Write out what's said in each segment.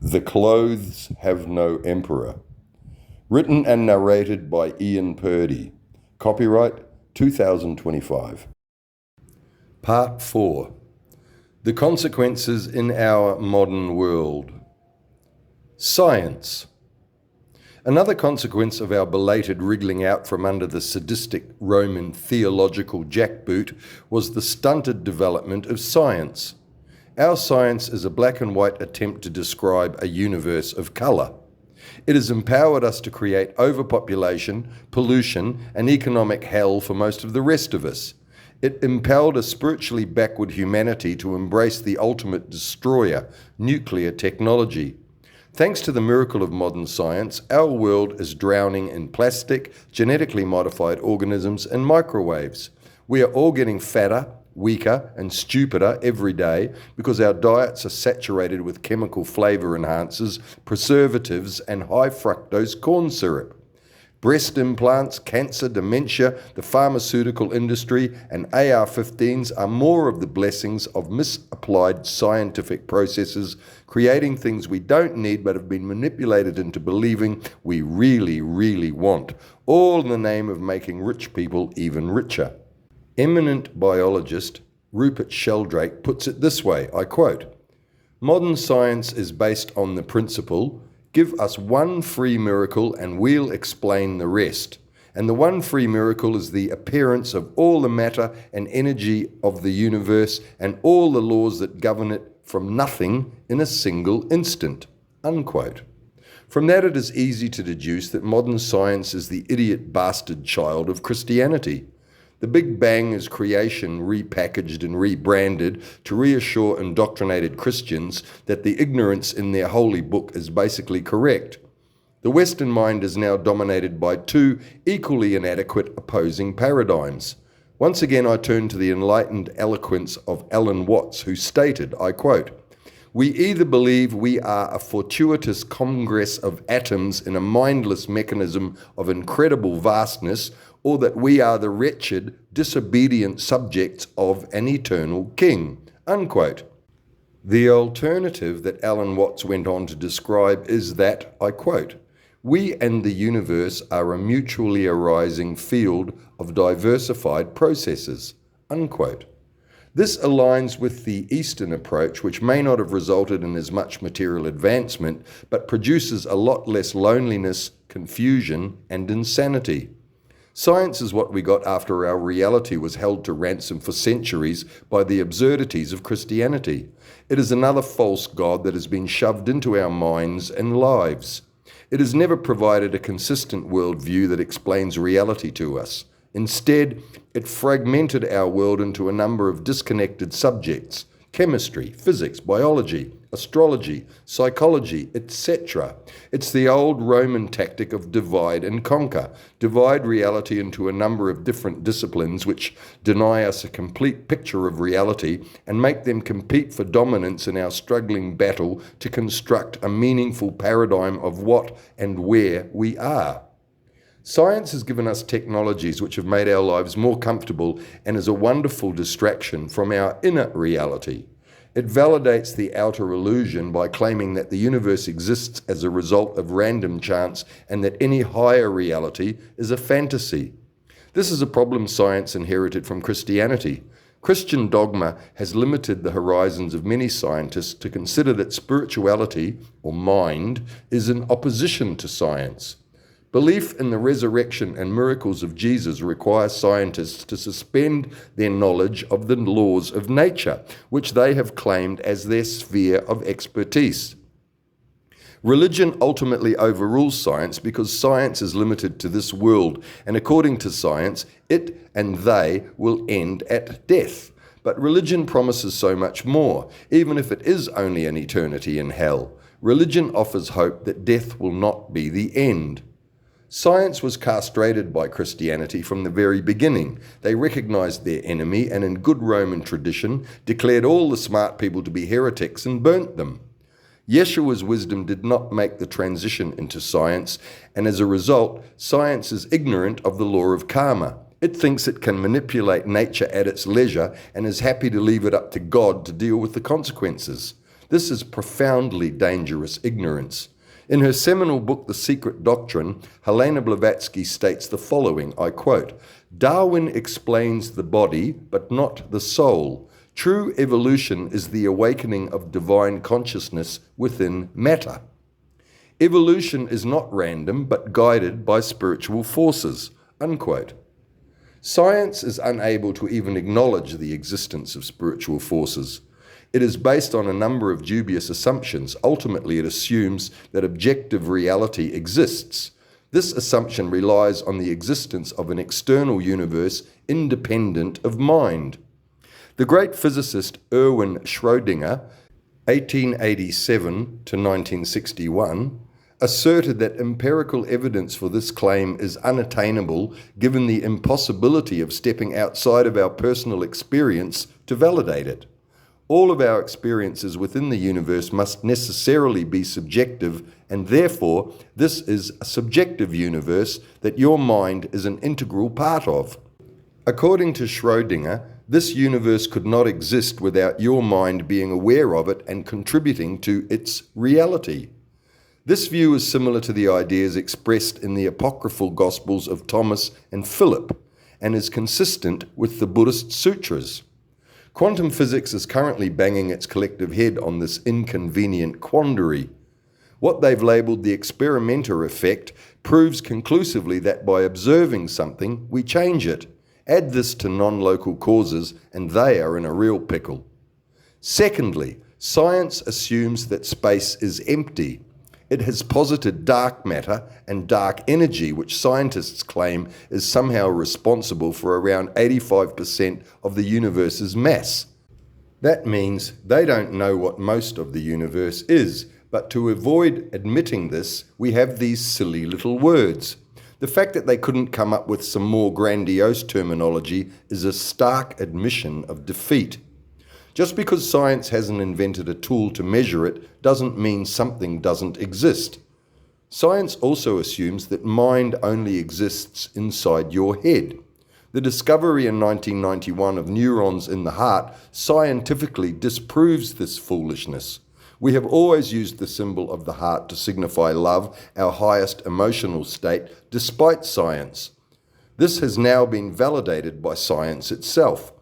The Clothes Have No Emperor. Written and narrated by Ian Purdy. Copyright 2025. Part 4. The Consequences in Our Modern World. Science. Another consequence of our belated wriggling out from under the sadistic Roman theological jackboot was the stunted development of science. Our science is a black and white attempt to describe a universe of colour. It has empowered us to create overpopulation, pollution, and economic hell for most of the rest of us. It impelled a spiritually backward humanity to embrace the ultimate destroyer, nuclear technology. Thanks to the miracle of modern science, our world is drowning in plastic, genetically modified organisms, and microwaves. We are all getting fatter, weaker, and stupider every day because our diets are saturated with chemical flavour enhancers, preservatives, and high fructose corn syrup. Breast implants, cancer, dementia, the pharmaceutical industry, and AR-15s are more of the blessings of misapplied scientific processes, creating things we don't need but have been manipulated into believing we really, really want, all in the name of making rich people even richer. Eminent biologist Rupert Sheldrake puts it this way, I quote, "Modern science is based on the principle, give us one free miracle and we'll explain the rest. And the one free miracle is the appearance of all the matter and energy of the universe and all the laws that govern it from nothing in a single instant." Unquote. From that it is easy to deduce that modern science is the idiot bastard child of Christianity. The Big Bang is creation repackaged and rebranded to reassure indoctrinated Christians that the ignorance in their holy book is basically correct. The Western mind is now dominated by two equally inadequate opposing paradigms. Once again I turn to the enlightened eloquence of Alan Watts, who stated, I quote, "We either believe we are a fortuitous congress of atoms in a mindless mechanism of incredible vastness, or that we are the wretched, disobedient subjects of an eternal king." Unquote. The alternative that Alan Watts went on to describe is that, I quote, "We and the universe are a mutually arising field of diversified processes." Unquote. This aligns with the Eastern approach, which may not have resulted in as much material advancement, but produces a lot less loneliness, confusion, and insanity. Science is what we got after our reality was held to ransom for centuries by the absurdities of Christianity. It is another false god that has been shoved into our minds and lives. It has never provided a consistent worldview that explains reality to us. Instead, it fragmented our world into a number of disconnected subjects: chemistry, physics, biology, astrology, psychology, etc. It's the old Roman tactic of divide and conquer. Divide reality into a number of different disciplines which deny us a complete picture of reality and make them compete for dominance in our struggling battle to construct a meaningful paradigm of what and where we are. Science has given us technologies which have made our lives more comfortable and is a wonderful distraction from our inner reality. It validates the outer illusion by claiming that the universe exists as a result of random chance and that any higher reality is a fantasy. This is a problem science inherited from Christianity. Christian dogma has limited the horizons of many scientists to consider that spirituality, or mind, is in opposition to science. Belief in the resurrection and miracles of Jesus requires scientists to suspend their knowledge of the laws of nature, which they have claimed as their sphere of expertise. Religion ultimately overrules science because science is limited to this world, and according to science, it and they will end at death. But religion promises so much more, even if it is only an eternity in hell. Religion offers hope that death will not be the end. Science was castrated by Christianity from the very beginning. They recognized their enemy and in good Roman tradition declared all the smart people to be heretics and burnt them. Yeshua's wisdom did not make the transition into science, and as a result, science is ignorant of the law of karma. It thinks it can manipulate nature at its leisure and is happy to leave it up to God to deal with the consequences. This is profoundly dangerous ignorance. In her seminal book, The Secret Doctrine, Helena Blavatsky states the following, I quote, "Darwin explains the body, but not the soul. True evolution is the awakening of divine consciousness within matter. Evolution is not random, but guided by spiritual forces," unquote. Science is unable to even acknowledge the existence of spiritual forces. It is based on a number of dubious assumptions. Ultimately, it assumes that objective reality exists. This assumption relies on the existence of an external universe independent of mind. The great physicist Erwin Schrödinger, 1887 to 1961, asserted that empirical evidence for this claim is unattainable given the impossibility of stepping outside of our personal experience to validate it. All of our experiences within the universe must necessarily be subjective, and therefore this is a subjective universe that your mind is an integral part of. According to Schrödinger, this universe could not exist without your mind being aware of it and contributing to its reality. This view is similar to the ideas expressed in the apocryphal Gospels of Thomas and Philip, and is consistent with the Buddhist sutras. Quantum physics is currently banging its collective head on this inconvenient quandary. What they've labelled the experimenter effect proves conclusively that by observing something, we change it. Add this to non-local causes, and they are in a real pickle. Secondly, science assumes that space is empty. It has posited dark matter and dark energy, which scientists claim is somehow responsible for around 85% of the universe's mass. That means they don't know what most of the universe is, but to avoid admitting this, we have these silly little words. The fact that they couldn't come up with some more grandiose terminology is a stark admission of defeat. Just because science hasn't invented a tool to measure it doesn't mean something doesn't exist. Science also assumes that mind only exists inside your head. The discovery in 1991 of neurons in the heart scientifically disproves this foolishness. We have always used the symbol of the heart to signify love, our highest emotional state, despite science. This has now been validated by science itself.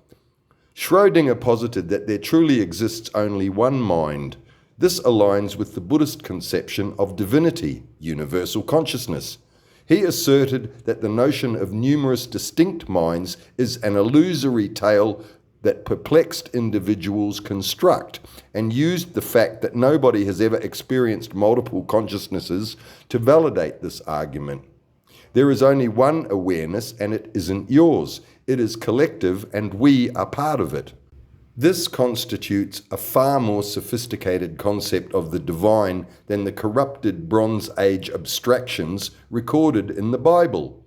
Schrödinger posited that there truly exists only one mind. This aligns with the Buddhist conception of divinity, universal consciousness. He asserted that the notion of numerous distinct minds is an illusory tale that perplexed individuals construct, and used the fact that nobody has ever experienced multiple consciousnesses to validate this argument. There is only one awareness, and it isn't yours. It is collective, and we are part of it. This constitutes a far more sophisticated concept of the divine than the corrupted Bronze Age abstractions recorded in the Bible.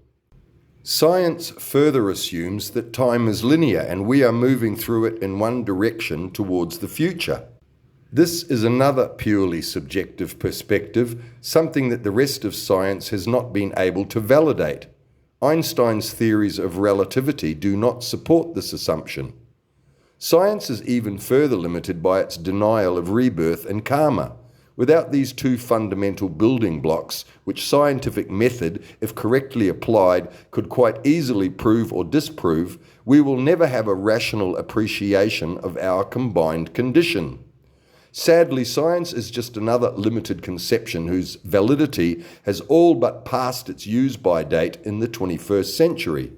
Science further assumes that time is linear and we are moving through it in one direction towards the future. This is another purely subjective perspective, something that the rest of science has not been able to validate. Einstein's theories of relativity do not support this assumption. Science is even further limited by its denial of rebirth and karma. Without these two fundamental building blocks, which scientific method, if correctly applied, could quite easily prove or disprove, we will never have a rational appreciation of our combined condition. Sadly, science is just another limited conception whose validity has all but passed its use-by date in the 21st century.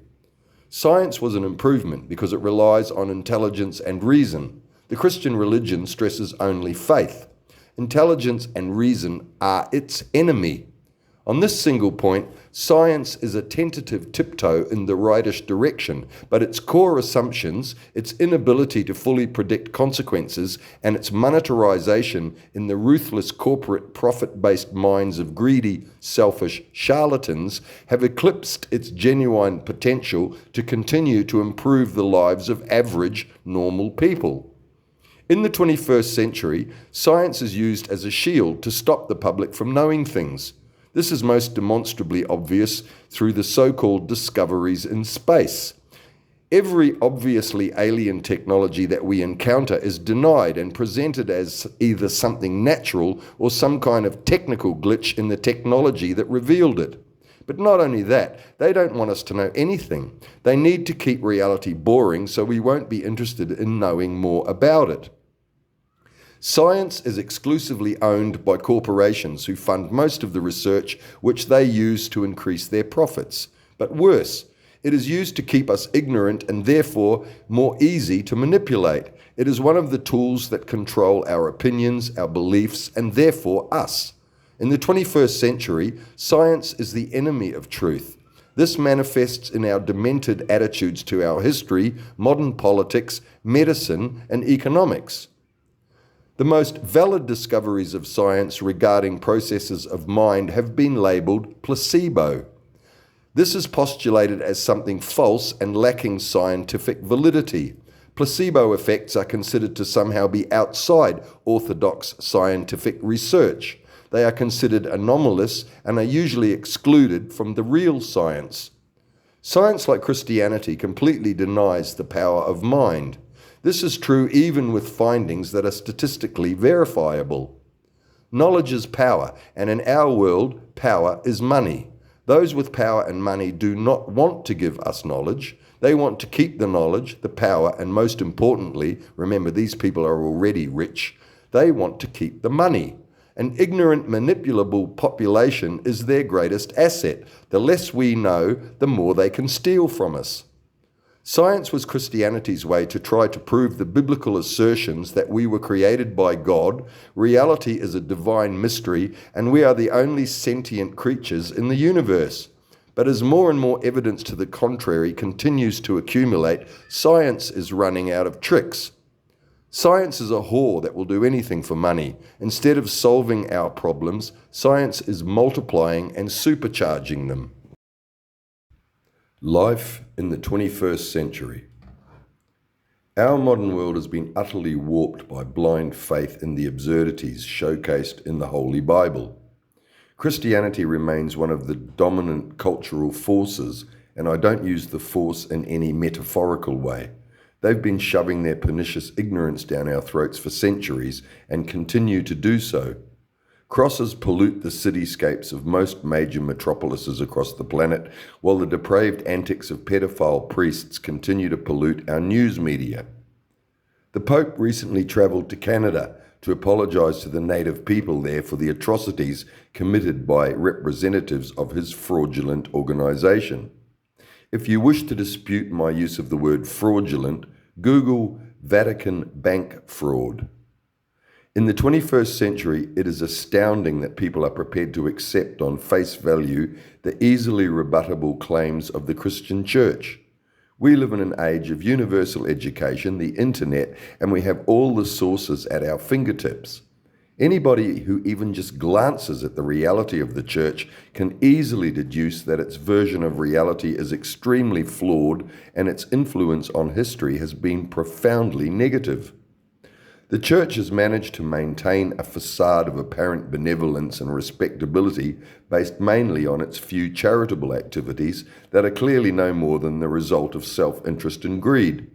Science was an improvement because it relies on intelligence and reason. The Christian religion stresses only faith. Intelligence and reason are its enemy. On this single point, science is a tentative tiptoe in the rightish direction, but its core assumptions, its inability to fully predict consequences, and its monetarization in the ruthless corporate profit-based minds of greedy, selfish charlatans have eclipsed its genuine potential to continue to improve the lives of average, normal people. In the 21st century, science is used as a shield to stop the public from knowing things. This is most demonstrably obvious through the so-called discoveries in space. Every obviously alien technology that we encounter is denied and presented as either something natural or some kind of technical glitch in the technology that revealed it. But not only that, they don't want us to know anything. They need to keep reality boring so we won't be interested in knowing more about it. Science is exclusively owned by corporations who fund most of the research which they use to increase their profits. But worse, it is used to keep us ignorant and therefore more easy to manipulate. It is one of the tools that control our opinions, our beliefs, and therefore us. In the 21st century, science is the enemy of truth. This manifests in our demented attitudes to our history, modern politics, medicine, and economics. The most valid discoveries of science regarding processes of mind have been labelled placebo. This is postulated as something false and lacking scientific validity. Placebo effects are considered to somehow be outside orthodox scientific research. They are considered anomalous and are usually excluded from the real science. Science, like Christianity, completely denies the power of mind. This is true even with findings that are statistically verifiable. Knowledge is power, and in our world, power is money. Those with power and money do not want to give us knowledge. They want to keep the knowledge, the power, and most importantly, remember these people are already rich, they want to keep the money. An ignorant, manipulable population is their greatest asset. The less we know, the more they can steal from us. Science was Christianity's way to try to prove the biblical assertions that we were created by God, reality is a divine mystery, and we are the only sentient creatures in the universe. But as more and more evidence to the contrary continues to accumulate, science is running out of tricks. Science is a whore that will do anything for money. Instead of solving our problems, science is multiplying and supercharging them. Life in the 21st century. Our modern world has been utterly warped by blind faith in the absurdities showcased in the Holy Bible. Christianity remains one of the dominant cultural forces, and I don't use the force in any metaphorical way. They've been shoving their pernicious ignorance down our throats for centuries and continue to do so. Crosses pollute the cityscapes of most major metropolises across the planet, while the depraved antics of pedophile priests continue to pollute our news media. The Pope recently travelled to Canada to apologise to the native people there for the atrocities committed by representatives of his fraudulent organisation. If you wish to dispute my use of the word fraudulent, Google Vatican bank fraud. In the 21st century, it is astounding that people are prepared to accept on face value the easily rebuttable claims of the Christian Church. We live in an age of universal education, the internet, and we have all the sources at our fingertips. Anybody who even just glances at the reality of the Church can easily deduce that its version of reality is extremely flawed and its influence on history has been profoundly negative. The Church has managed to maintain a facade of apparent benevolence and respectability based mainly on its few charitable activities that are clearly no more than the result of self-interest and greed.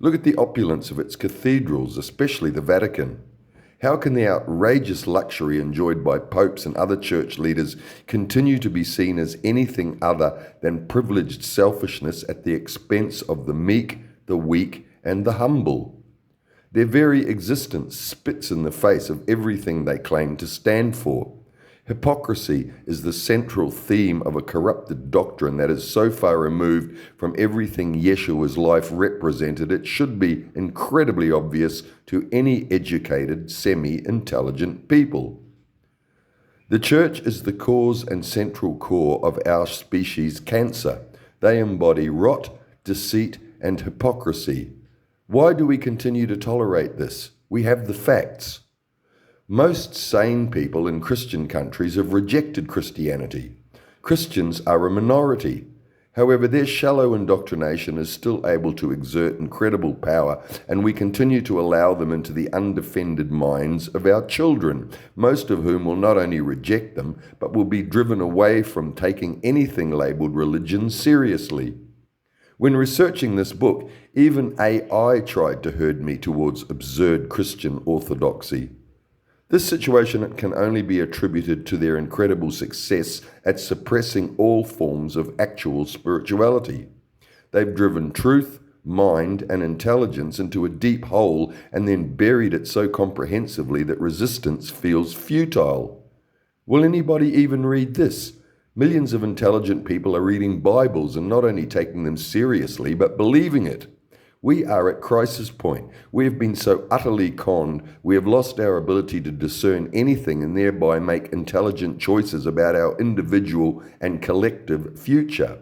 Look at the opulence of its cathedrals, especially the Vatican. How can the outrageous luxury enjoyed by popes and other church leaders continue to be seen as anything other than privileged selfishness at the expense of the meek, the weak, and the humble? Their very existence spits in the face of everything they claim to stand for. Hypocrisy is the central theme of a corrupted doctrine that is so far removed from everything Yeshua's life represented, it should be incredibly obvious to any educated, semi-intelligent people. The Church is the cause and central core of our species' cancer. They embody rot, deceit, and hypocrisy. Why do we continue to tolerate this? We have the facts. Most sane people in Christian countries have rejected Christianity. Christians are a minority. However, their shallow indoctrination is still able to exert incredible power, and we continue to allow them into the undefended minds of our children, most of whom will not only reject them, but will be driven away from taking anything labelled religion seriously. When researching this book, even AI tried to herd me towards absurd Christian orthodoxy. This situation can only be attributed to their incredible success at suppressing all forms of actual spirituality. They've driven truth, mind, and intelligence into a deep hole and then buried it so comprehensively that resistance feels futile. Will anybody even read this? Millions of intelligent people are reading Bibles and not only taking them seriously, but believing it. We are at crisis point. We have been so utterly conned, we have lost our ability to discern anything and thereby make intelligent choices about our individual and collective future.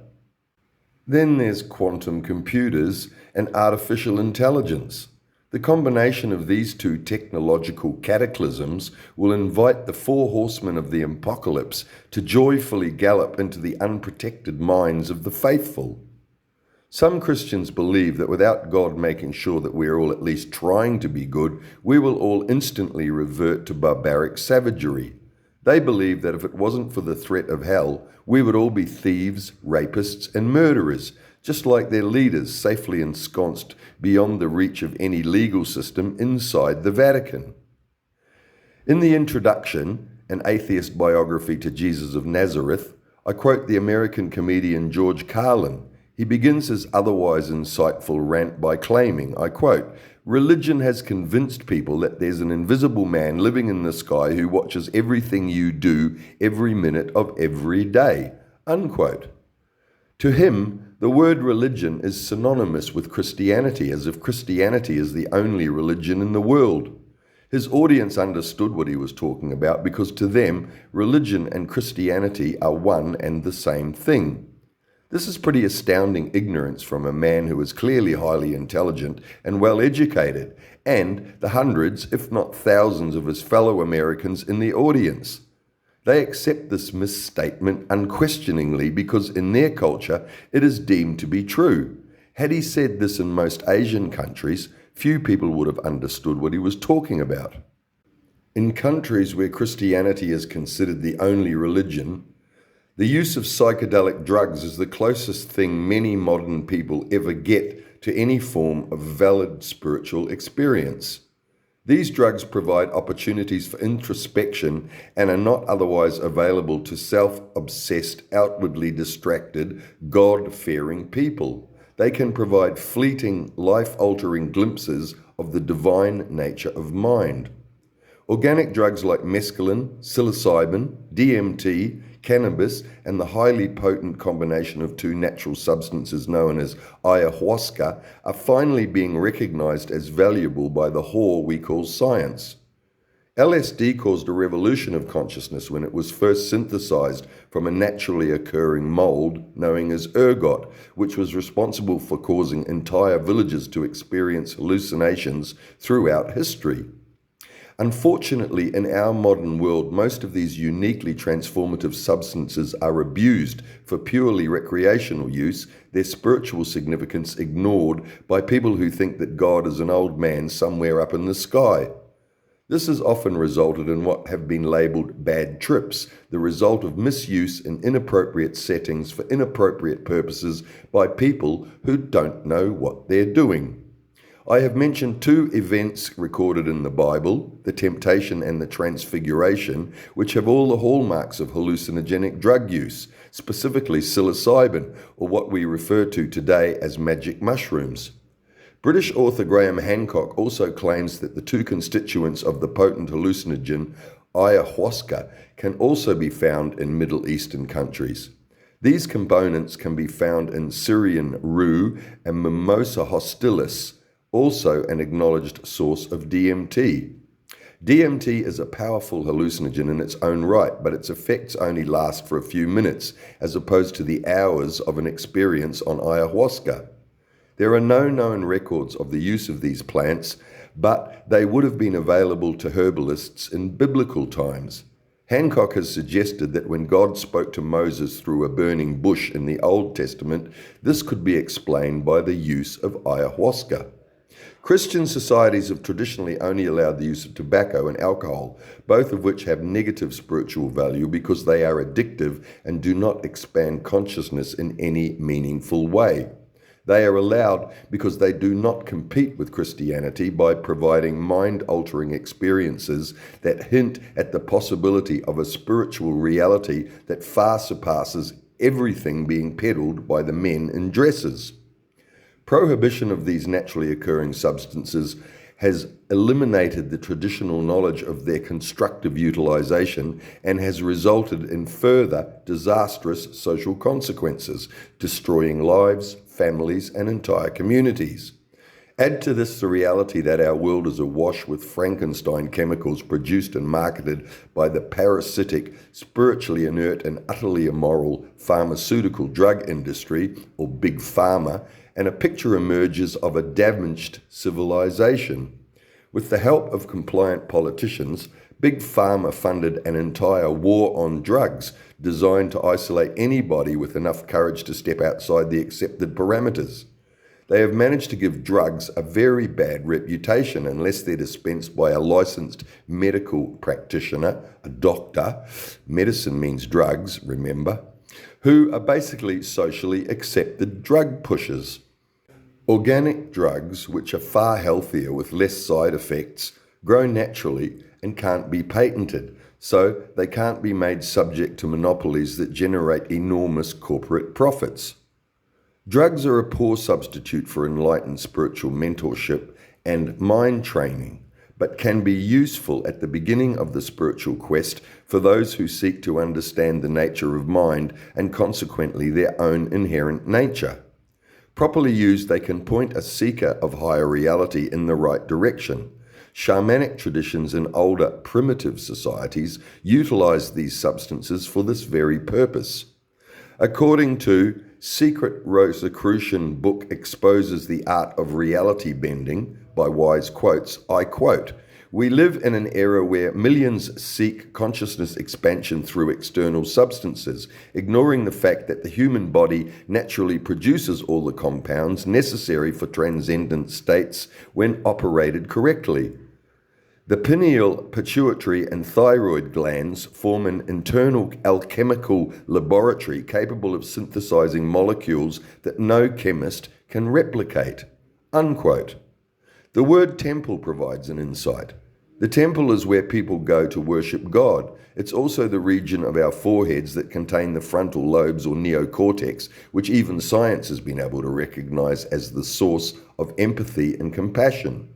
Then there's quantum computers and artificial intelligence. The combination of these two technological cataclysms will invite the four horsemen of the apocalypse to joyfully gallop into the unprotected minds of the faithful. Some Christians believe that without God making sure that we are all at least trying to be good, we will all instantly revert to barbaric savagery. They believe that if it wasn't for the threat of hell, we would all be thieves, rapists, and murderers, just like their leaders safely ensconced beyond the reach of any legal system inside the Vatican. In the introduction, an atheist biography to Jesus of Nazareth, I quote the American comedian George Carlin. He begins his otherwise insightful rant by claiming, I quote, "Religion has convinced people that there's an invisible man living in the sky who watches everything you do every minute of every day," unquote. To him, the word religion is synonymous with Christianity, as if Christianity is the only religion in the world. His audience understood what he was talking about because to them, religion and Christianity are one and the same thing. This is pretty astounding ignorance from a man who is clearly highly intelligent and well educated, and the hundreds, if not thousands, of his fellow Americans in the audience. They accept this misstatement unquestioningly because in their culture it is deemed to be true. Had he said this in most Asian countries, few people would have understood what he was talking about. In countries where Christianity is considered the only religion, the use of psychedelic drugs is the closest thing many modern people ever get to any form of valid spiritual experience. These drugs provide opportunities for introspection and are not otherwise available to self-obsessed, outwardly distracted, God-fearing people. They can provide fleeting, life-altering glimpses of the divine nature of mind. Organic drugs like mescaline, psilocybin, DMT, cannabis, and the highly potent combination of two natural substances known as ayahuasca are finally being recognized as valuable by the whore we call science. LSD caused a revolution of consciousness when it was first synthesized from a naturally occurring mold known as ergot, which was responsible for causing entire villages to experience hallucinations throughout history. Unfortunately, in our modern world, most of these uniquely transformative substances are abused for purely recreational use, their spiritual significance ignored by people who think that God is an old man somewhere up in the sky. This has often resulted in what have been labeled bad trips, the result of misuse in inappropriate settings for inappropriate purposes by people who don't know what they're doing. I have mentioned two events recorded in the Bible, the temptation and the transfiguration, which have all the hallmarks of hallucinogenic drug use, specifically psilocybin, or what we refer to today as magic mushrooms. British author Graham Hancock also claims that the two constituents of the potent hallucinogen, ayahuasca, can also be found in Middle Eastern countries. These components can be found in Syrian rue and Mimosa hostilis, also an acknowledged source of DMT. DMT is a powerful hallucinogen in its own right, but its effects only last for a few minutes, as opposed to the hours of an experience on ayahuasca. There are no known records of the use of these plants, but they would have been available to herbalists in biblical times. Hancock has suggested that when God spoke to Moses through a burning bush in the Old Testament, this could be explained by the use of ayahuasca. Christian societies have traditionally only allowed the use of tobacco and alcohol, both of which have negative spiritual value because they are addictive and do not expand consciousness in any meaningful way. They are allowed because they do not compete with Christianity by providing mind-altering experiences that hint at the possibility of a spiritual reality that far surpasses everything being peddled by the men in dresses. Prohibition of these naturally occurring substances has eliminated the traditional knowledge of their constructive utilization and has resulted in further disastrous social consequences, destroying lives, families, and entire communities. Add to this the reality that our world is awash with Frankenstein chemicals produced and marketed by the parasitic, spiritually inert, and utterly immoral pharmaceutical drug industry, or Big Pharma, and a picture emerges of a damaged civilization. With the help of compliant politicians, Big Pharma funded an entire war on drugs designed to isolate anybody with enough courage to step outside the accepted parameters. They have managed to give drugs a very bad reputation unless they're dispensed by a licensed medical practitioner, a doctor. Medicine means drugs, remember, who are basically socially accepted drug pushers. Organic drugs, which are far healthier with less side effects, grow naturally and can't be patented, so they can't be made subject to monopolies that generate enormous corporate profits. Drugs are a poor substitute for enlightened spiritual mentorship and mind training, but can be useful at the beginning of the spiritual quest for those who seek to understand the nature of mind and consequently their own inherent nature. Properly used, they can point a seeker of higher reality in the right direction. Shamanic traditions in older, primitive societies utilized these substances for this very purpose. According to Secret Rosicrucian book exposes the art of reality bending by Wise Quotes, I quote, "We live in an era where millions seek consciousness expansion through external substances, ignoring the fact that the human body naturally produces all the compounds necessary for transcendent states when operated correctly. The pineal, pituitary, and thyroid glands form an internal alchemical laboratory capable of synthesizing molecules that no chemist can replicate." Unquote. The word temple provides an insight. The temple is where people go to worship God. It's also the region of our foreheads that contain the frontal lobes or neocortex, which even science has been able to recognize as the source of empathy and compassion.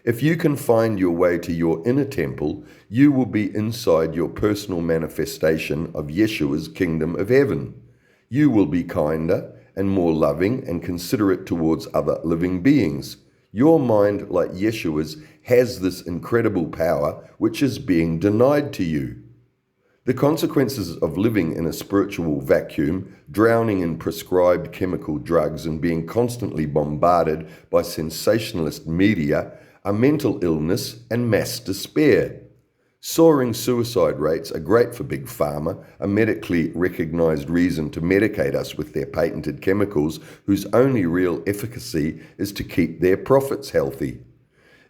If you can find your way to your inner temple, you will be inside your personal manifestation of Yeshua's kingdom of heaven. You will be kinder and more loving and considerate towards other living beings. Your mind, like Yeshua's, has this incredible power which is being denied to you. The consequences of living in a spiritual vacuum, drowning in prescribed chemical drugs and being constantly bombarded by sensationalist media are mental illness and mass despair. Soaring suicide rates are great for Big Pharma, a medically recognized reason to medicate us with their patented chemicals whose only real efficacy is to keep their profits healthy.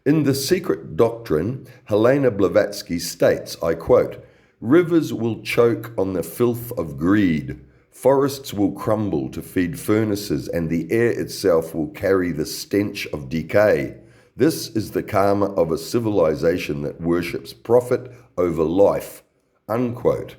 In The Secret Doctrine, Helena Blavatsky states, I quote, "Rivers will choke on the filth of greed, forests will crumble to feed furnaces, and the air itself will carry the stench of decay. This is the karma of a civilization that worships profit over life." Unquote.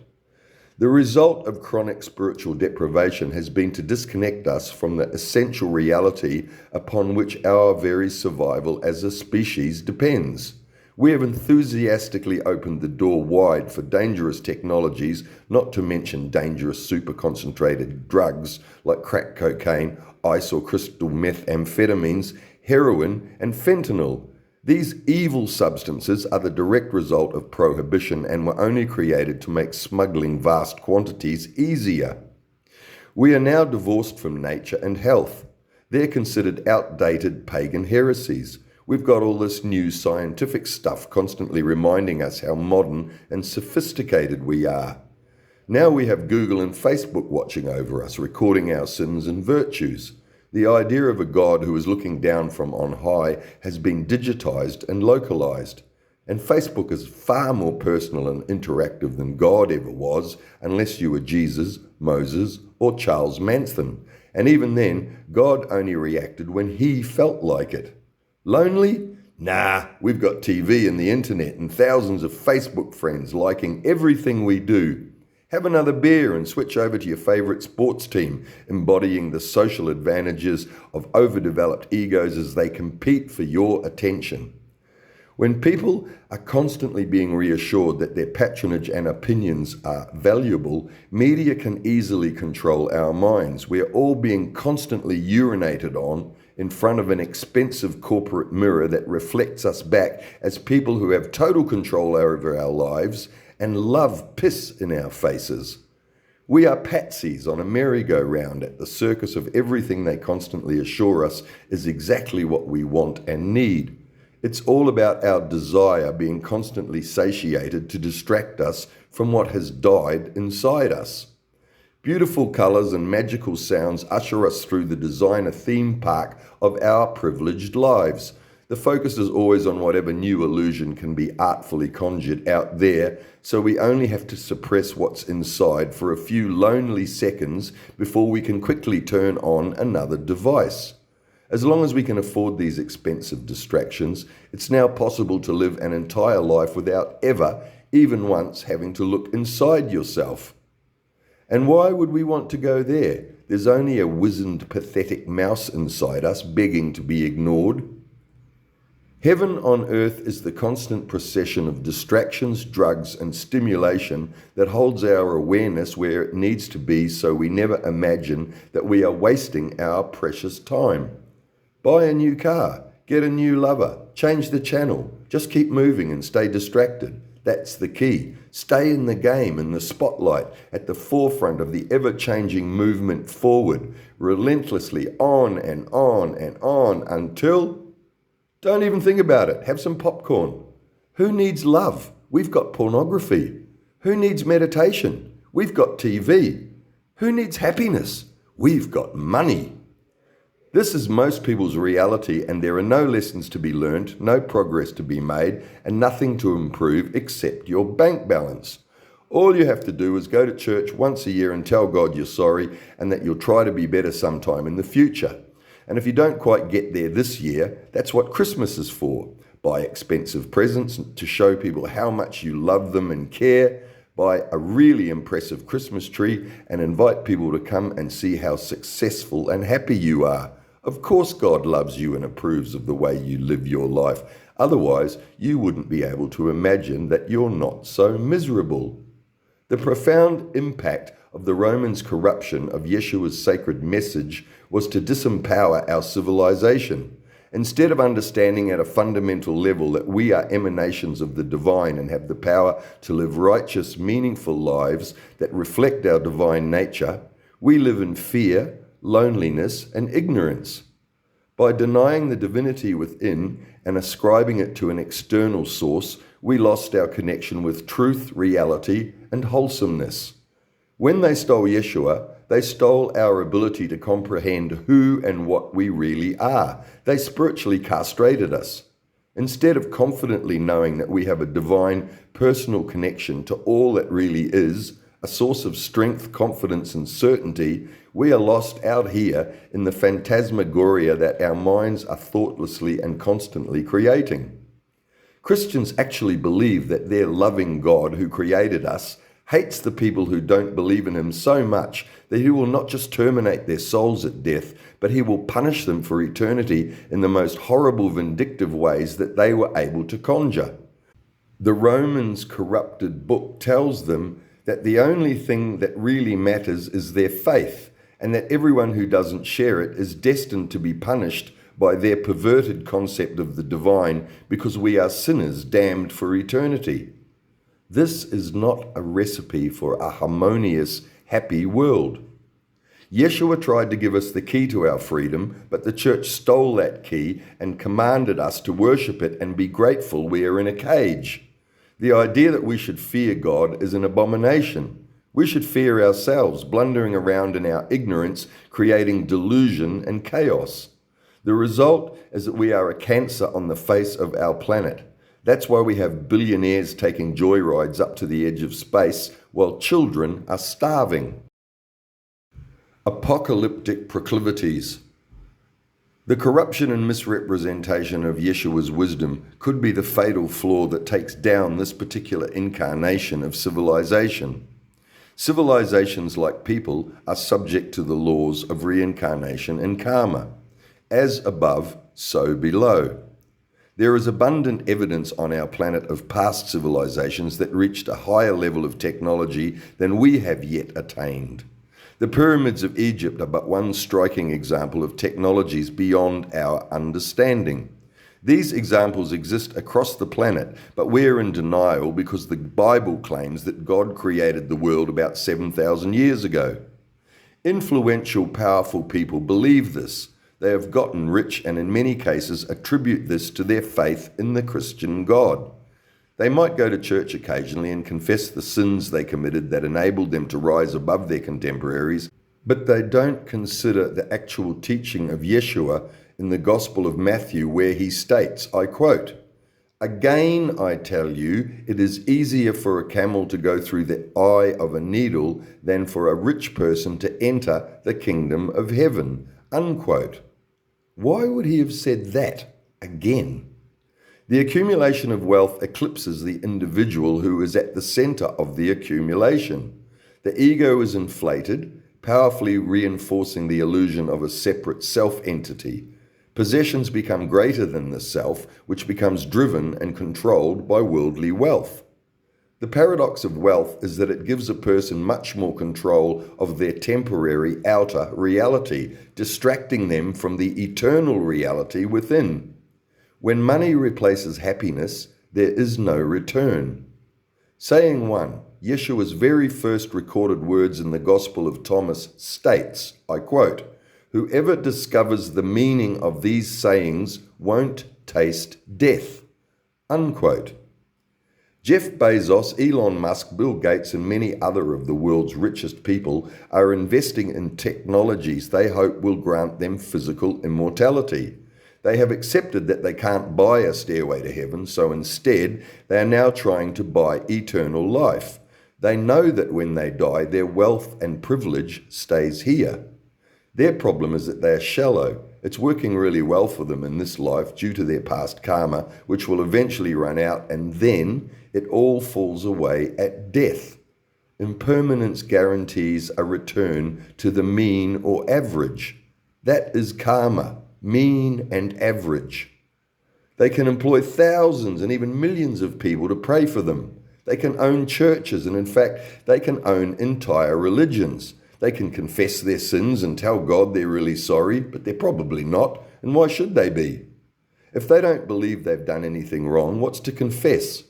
The result of chronic spiritual deprivation has been to disconnect us from the essential reality upon which our very survival as a species depends. We have enthusiastically opened the door wide for dangerous technologies, not to mention dangerous super-concentrated drugs like crack cocaine, ice or crystal methamphetamines, heroin, and fentanyl. These evil substances are the direct result of prohibition and were only created to make smuggling vast quantities easier. We are now divorced from nature and health. They're considered outdated pagan heresies. We've got all this new scientific stuff constantly reminding us how modern and sophisticated we are. Now we have Google and Facebook watching over us, recording our sins and virtues. The idea of a God who is looking down from on high has been digitized and localized. And Facebook is far more personal and interactive than God ever was, unless you were Jesus, Moses, or Charles Manson. And even then, God only reacted when he felt like it. Lonely? Nah, we've got TV and the internet and thousands of Facebook friends liking everything we do. Have another beer and switch over to your favourite sports team, embodying the social advantages of overdeveloped egos as they compete for your attention. When people are constantly being reassured that their patronage and opinions are valuable, media can easily control our minds. We are all being constantly urinated on in front of an expensive corporate mirror that reflects us back as people who have total control over our lives and love piss in our faces. We are patsies on a merry-go-round at the circus of everything they constantly assure us is exactly what we want and need. It's all about our desire being constantly satiated to distract us from what has died inside us. Beautiful colours and magical sounds usher us through the designer theme park of our privileged lives. The focus is always on whatever new illusion can be artfully conjured out there, so we only have to suppress what's inside for a few lonely seconds before we can quickly turn on another device. As long as we can afford these expensive distractions, it's now possible to live an entire life without ever, even once, having to look inside yourself. And why would we want to go there? There's only a wizened, pathetic mouse inside us begging to be ignored. Heaven on earth is the constant procession of distractions, drugs, and stimulation that holds our awareness where it needs to be, so we never imagine that we are wasting our precious time. Buy a new car, get a new lover, change the channel, just keep moving and stay distracted. That's the key. Stay in the game, in the spotlight, at the forefront of the ever-changing movement forward, relentlessly on and on and on until... Don't even think about it. Have some popcorn. Who needs love? We've got pornography. Who needs meditation? We've got TV. Who needs happiness? We've got money. This is most people's reality, and there are no lessons to be learnt, no progress to be made, and nothing to improve except your bank balance. All you have to do is go to church once a year and tell God you're sorry and that you'll try to be better sometime in the future. And if you don't quite get there this year, that's what Christmas is for. Buy expensive presents to show people how much you love them and care. Buy a really impressive Christmas tree and invite people to come and see how successful and happy you are. Of course God loves you and approves of the way you live your life. Otherwise, you wouldn't be able to imagine that you're not so miserable. The profound impact of the Romans' corruption of Yeshua's sacred message was to disempower our civilization. Instead of understanding at a fundamental level that we are emanations of the divine and have the power to live righteous, meaningful lives that reflect our divine nature, we live in fear, loneliness, and ignorance. By denying the divinity within and ascribing it to an external source, we lost our connection with truth, reality, and wholesomeness. When they stole Yeshua, they stole our ability to comprehend who and what we really are. They spiritually castrated us. Instead of confidently knowing that we have a divine, personal connection to all that really is, a source of strength, confidence, and certainty, we are lost out here in the phantasmagoria that our minds are thoughtlessly and constantly creating. Christians actually believe that their loving God who created us hates the people who don't believe in him so much that he will not just terminate their souls at death, but he will punish them for eternity in the most horrible, vindictive ways that they were able to conjure. The Romans' corrupted book tells them that the only thing that really matters is their faith, and that everyone who doesn't share it is destined to be punished by their perverted concept of the divine because we are sinners damned for eternity. This is not a recipe for a harmonious, happy world. Yeshua tried to give us the key to our freedom, but the church stole that key and commanded us to worship it and be grateful we are in a cage. The idea that we should fear God is an abomination. We should fear ourselves, blundering around in our ignorance, creating delusion and chaos. The result is that we are a cancer on the face of our planet. That's why we have billionaires taking joyrides up to the edge of space while children are starving. Apocalyptic proclivities. The corruption and misrepresentation of Yeshua's wisdom could be the fatal flaw that takes down this particular incarnation of civilization. Civilizations, like people, are subject to the laws of reincarnation and karma. As above, so below. There is abundant evidence on our planet of past civilizations that reached a higher level of technology than we have yet attained. The pyramids of Egypt are but one striking example of technologies beyond our understanding. These examples exist across the planet, but we're in denial because the Bible claims that God created the world about 7,000 years ago. Influential, powerful people believe this. They have gotten rich and in many cases attribute this to their faith in the Christian God. They might go to church occasionally and confess the sins they committed that enabled them to rise above their contemporaries, but they don't consider the actual teaching of Yeshua in the Gospel of Matthew, where he states, I quote, "Again I tell you, it is easier for a camel to go through the eye of a needle than for a rich person to enter the kingdom of heaven." Unquote. Why would he have said that again? The accumulation of wealth eclipses the individual who is at the center of the accumulation. The ego is inflated, powerfully reinforcing the illusion of a separate self-entity. Possessions become greater than the self, which becomes driven and controlled by worldly wealth. The paradox of wealth is that it gives a person much more control of their temporary outer reality, distracting them from the eternal reality within. When money replaces happiness, there is no return. Saying 1, Yeshua's very first recorded words in the Gospel of Thomas states, I quote, "Whoever discovers the meaning of these sayings won't taste death." Unquote. Jeff Bezos, Elon Musk, Bill Gates, and many other of the world's richest people are investing in technologies they hope will grant them physical immortality. They have accepted that they can't buy a stairway to heaven, so instead they are now trying to buy eternal life. They know that when they die, their wealth and privilege stays here. Their problem is that they are shallow. It's working really well for them in this life due to their past karma, which will eventually run out, and then it all falls away at death. Impermanence guarantees a return to the mean or average. That is karma. Mean and average. They can employ thousands and even millions of people to pray for them. They can own churches, and in fact, they can own entire religions. They can confess their sins and tell God they're really sorry, but they're probably not, and why should they be? If they don't believe they've done anything wrong, what's to confess?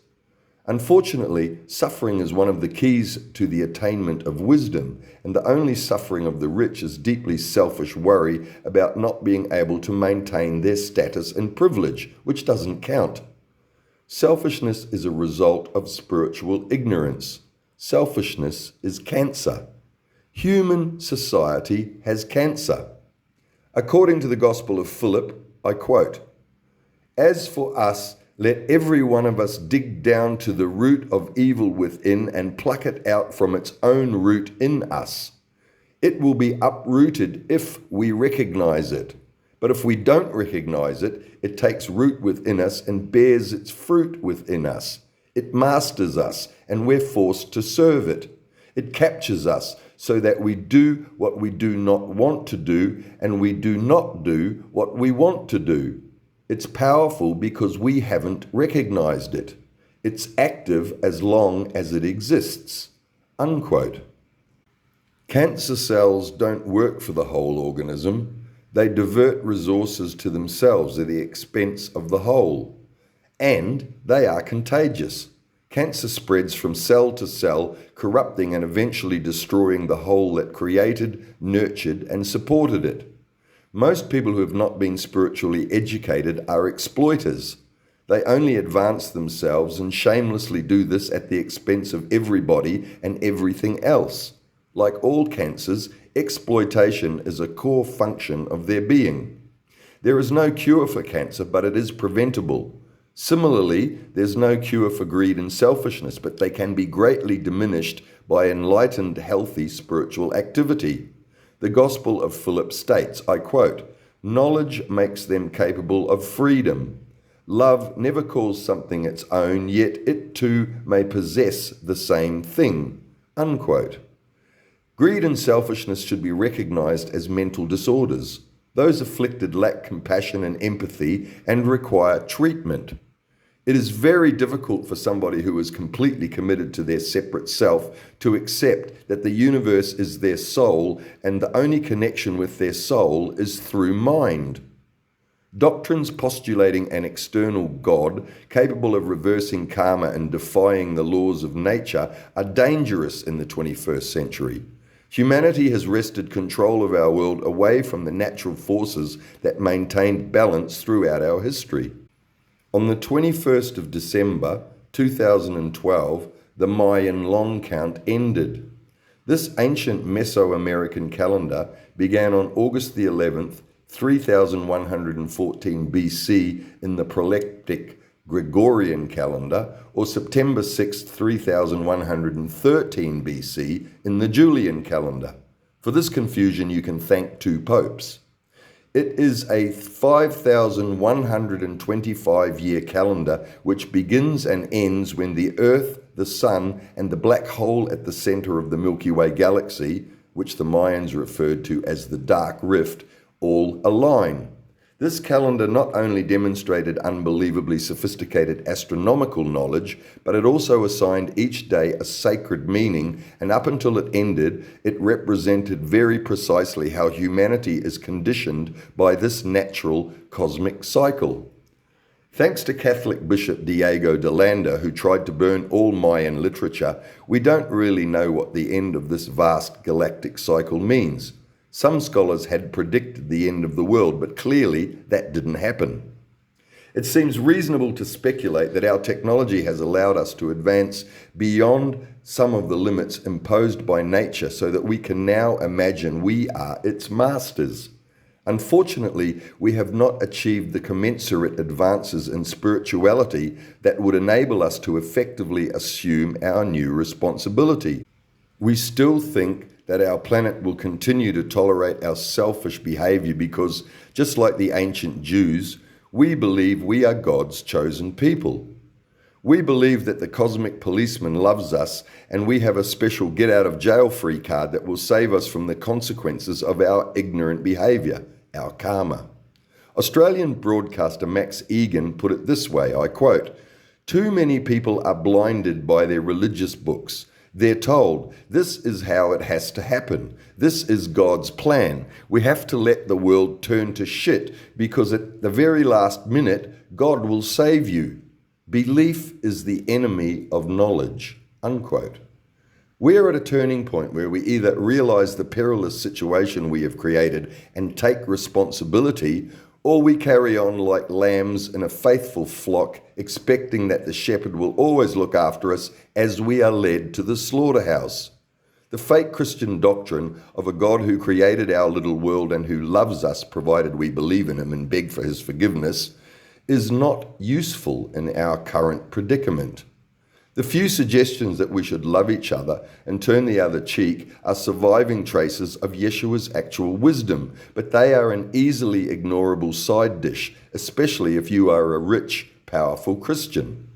Unfortunately, suffering is one of the keys to the attainment of wisdom, and the only suffering of the rich is deeply selfish worry about not being able to maintain their status and privilege, which doesn't count. Selfishness is a result of spiritual ignorance. Selfishness is cancer. Human society has cancer. According to the Gospel of Philip, I quote, "As for us, let every one of us dig down to the root of evil within and pluck it out from its own root in us. It will be uprooted if we recognize it. But if we don't recognize it, it takes root within us and bears its fruit within us. It masters us, and we're forced to serve it. It captures us so that we do what we do not want to do, and we do not do what we want to do. It's powerful because we haven't recognized it. It's active as long as it exists." Unquote. Cancer cells don't work for the whole organism. They divert resources to themselves at the expense of the whole. And they are contagious. Cancer spreads from cell to cell, corrupting and eventually destroying the whole that created, nurtured, and supported it. Most people who have not been spiritually educated are exploiters. They only advance themselves and shamelessly do this at the expense of everybody and everything else. Like all cancers, exploitation is a core function of their being. There is no cure for cancer, but it is preventable. Similarly, there's no cure for greed and selfishness, but they can be greatly diminished by enlightened, healthy spiritual activity. The Gospel of Philip states, I quote, "Knowledge makes them capable of freedom. Love never calls something its own, yet it too may possess the same thing." Unquote. Greed and selfishness should be recognized as mental disorders. Those afflicted lack compassion and empathy and require treatment. It is very difficult for somebody who is completely committed to their separate self to accept that the universe is their soul and the only connection with their soul is through mind. Doctrines postulating an external God capable of reversing karma and defying the laws of nature are dangerous in the 21st century. Humanity has wrested control of our world away from the natural forces that maintained balance throughout our history. On the 21st of December 2012, the Mayan long count ended. This ancient Mesoamerican calendar began on August the 11th, 3114 BC in the proleptic Gregorian calendar, or September 6th, 3113 BC in the Julian calendar. For this confusion, you can thank two popes. It is a 5,125-year calendar which begins and ends when the Earth, the Sun, and the black hole at the center of the Milky Way galaxy, which the Mayans referred to as the Dark Rift, all align. This calendar not only demonstrated unbelievably sophisticated astronomical knowledge, but it also assigned each day a sacred meaning, and up until it ended, it represented very precisely how humanity is conditioned by this natural cosmic cycle. Thanks to Catholic Bishop Diego de Landa, who tried to burn all Mayan literature, we don't really know what the end of this vast galactic cycle means. Some scholars had predicted the end of the world, but clearly that didn't happen. It seems reasonable to speculate that our technology has allowed us to advance beyond some of the limits imposed by nature so that we can now imagine we are its masters. Unfortunately, we have not achieved the commensurate advances in spirituality that would enable us to effectively assume our new responsibility. We still think that our planet will continue to tolerate our selfish behavior because, just like the ancient Jews, we believe we are God's chosen people. We believe that the cosmic policeman loves us and we have a special get-out-of-jail-free card that will save us from the consequences of our ignorant behavior, our karma. Australian broadcaster Max Egan put it this way, I quote, "Too many people are blinded by their religious books. They're told, this is how it has to happen. This is God's plan. We have to let the world turn to shit because at the very last minute, God will save you. Belief is the enemy of knowledge." Unquote. We are at a turning point where we either realize the perilous situation we have created and take responsibility, or we carry on like lambs in a faithful flock, expecting that the shepherd will always look after us as we are led to the slaughterhouse. The fake Christian doctrine of a God who created our little world and who loves us, provided we believe in him and beg for his forgiveness, is not useful in our current predicament. The few suggestions that we should love each other and turn the other cheek are surviving traces of Yeshua's actual wisdom, but they are an easily ignorable side dish, especially if you are a rich, powerful Christian.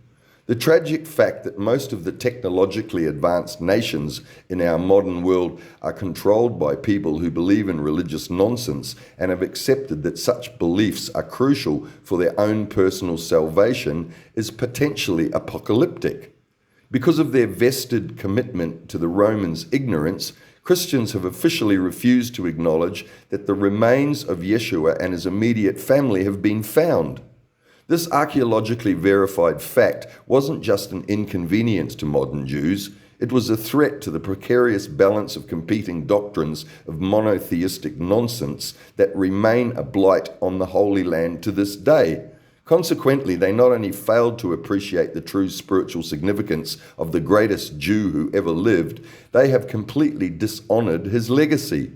The tragic fact that most of the technologically advanced nations in our modern world are controlled by people who believe in religious nonsense and have accepted that such beliefs are crucial for their own personal salvation is potentially apocalyptic. Because of their vested commitment to the Romans' ignorance, Christians have officially refused to acknowledge that the remains of Yeshua and his immediate family have been found. This archaeologically verified fact wasn't just an inconvenience to modern Jews, it was a threat to the precarious balance of competing doctrines of monotheistic nonsense that remain a blight on the Holy Land to this day. Consequently, they not only failed to appreciate the true spiritual significance of the greatest Jew who ever lived, they have completely dishonored his legacy.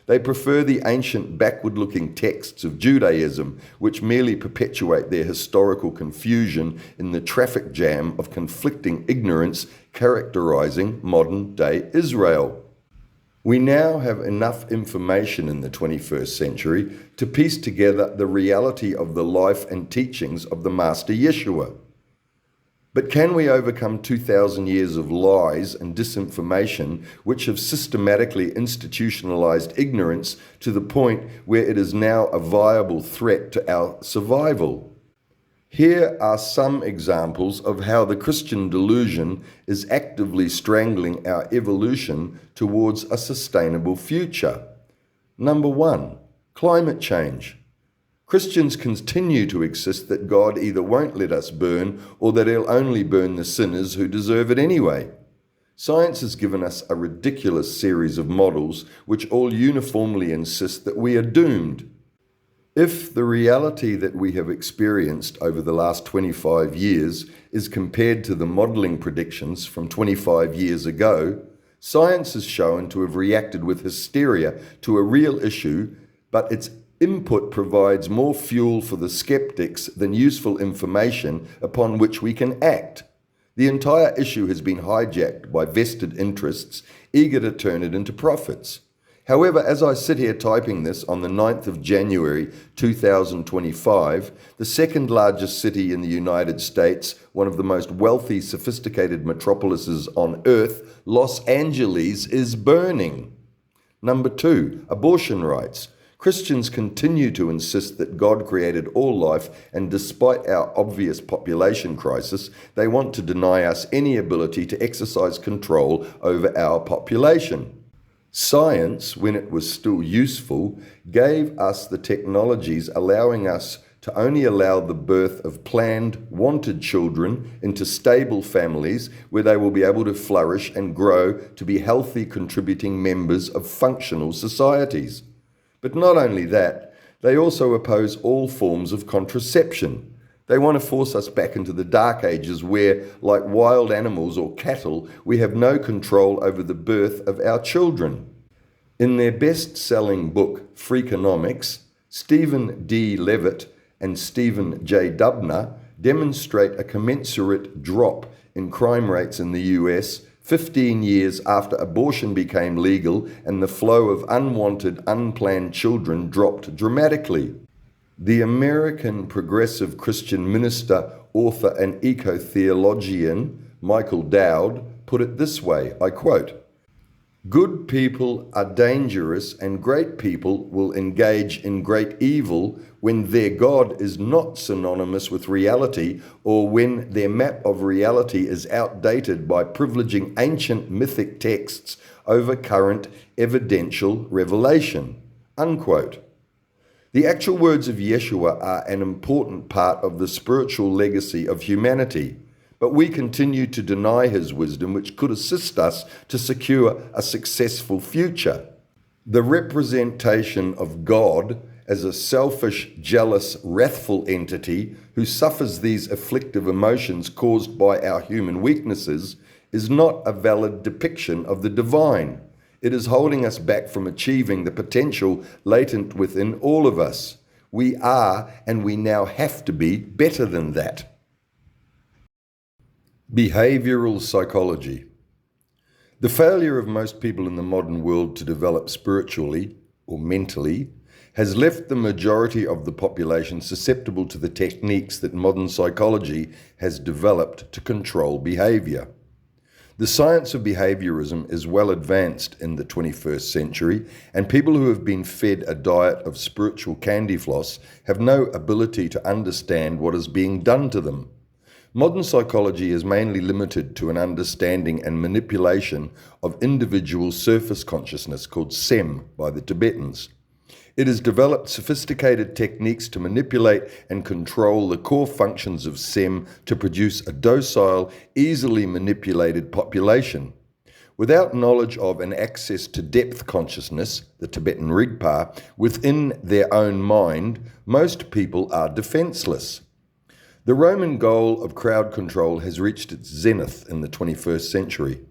They prefer the ancient backward-looking texts of Judaism, which merely perpetuate their historical confusion in the traffic jam of conflicting ignorance characterizing modern-day Israel. We now have enough information in the 21st century to piece together the reality of the life and teachings of the Master Yeshua. But can we overcome 2,000 years of lies and disinformation which have systematically institutionalized ignorance to the point where it is now a viable threat to our survival? Here are some examples of how the Christian delusion is actively strangling our evolution towards a sustainable future. Number 1, climate change. Christians continue to insist that God either won't let us burn or that he'll only burn the sinners who deserve it anyway. Science has given us a ridiculous series of models which all uniformly insist that we are doomed. If the reality that we have experienced over the last 25 years is compared to the modelling predictions from 25 years ago, science is shown to have reacted with hysteria to a real issue, but its input provides more fuel for the skeptics than useful information upon which we can act. The entire issue has been hijacked by vested interests eager to turn it into profits. However, as I sit here typing this on the 9th of January 2025, the second largest city in the United States, one of the most wealthy, sophisticated metropolises on earth, Los Angeles, is burning. Number 2, abortion rights. Christians continue to insist that God created all life, and despite our obvious population crisis, they want to deny us any ability to exercise control over our population. Science, when it was still useful, gave us the technologies allowing us to only allow the birth of planned, wanted children into stable families where they will be able to flourish and grow to be healthy, contributing members of functional societies. But not only that, they also oppose all forms of contraception. They want to force us back into the dark ages where, like wild animals or cattle, we have no control over the birth of our children. In their best-selling book, Freakonomics, Stephen D. Levitt and Stephen J. Dubner demonstrate a commensurate drop in crime rates in the US 15 years after abortion became legal and the flow of unwanted, unplanned children dropped dramatically. The American progressive Christian minister, author, and eco-theologian Michael Dowd put it this way, I quote, "Good people are dangerous and great people will engage in great evil when their God is not synonymous with reality or when their map of reality is outdated by privileging ancient mythic texts over current evidential revelation." Unquote. The actual words of Yeshua are an important part of the spiritual legacy of humanity, but we continue to deny his wisdom, which could assist us to secure a successful future. The representation of God as a selfish, jealous, wrathful entity who suffers these afflictive emotions caused by our human weaknesses is not a valid depiction of the divine. It is holding us back from achieving the potential latent within all of us. We are, and we now have to be, better than that. Behavioral psychology. The failure of most people in the modern world to develop spiritually or mentally has left the majority of the population susceptible to the techniques that modern psychology has developed to control behavior. The science of behaviorism is well advanced in the 21st century, and people who have been fed a diet of spiritual candy floss have no ability to understand what is being done to them. Modern psychology is mainly limited to an understanding and manipulation of individual surface consciousness called SEM by the Tibetans. It has developed sophisticated techniques to manipulate and control the core functions of SEM to produce a docile, easily manipulated population. Without knowledge of and access to depth consciousness, the Tibetan Rigpa, within their own mind, most people are defenseless. The Roman goal of crowd control has reached its zenith in the 21st century.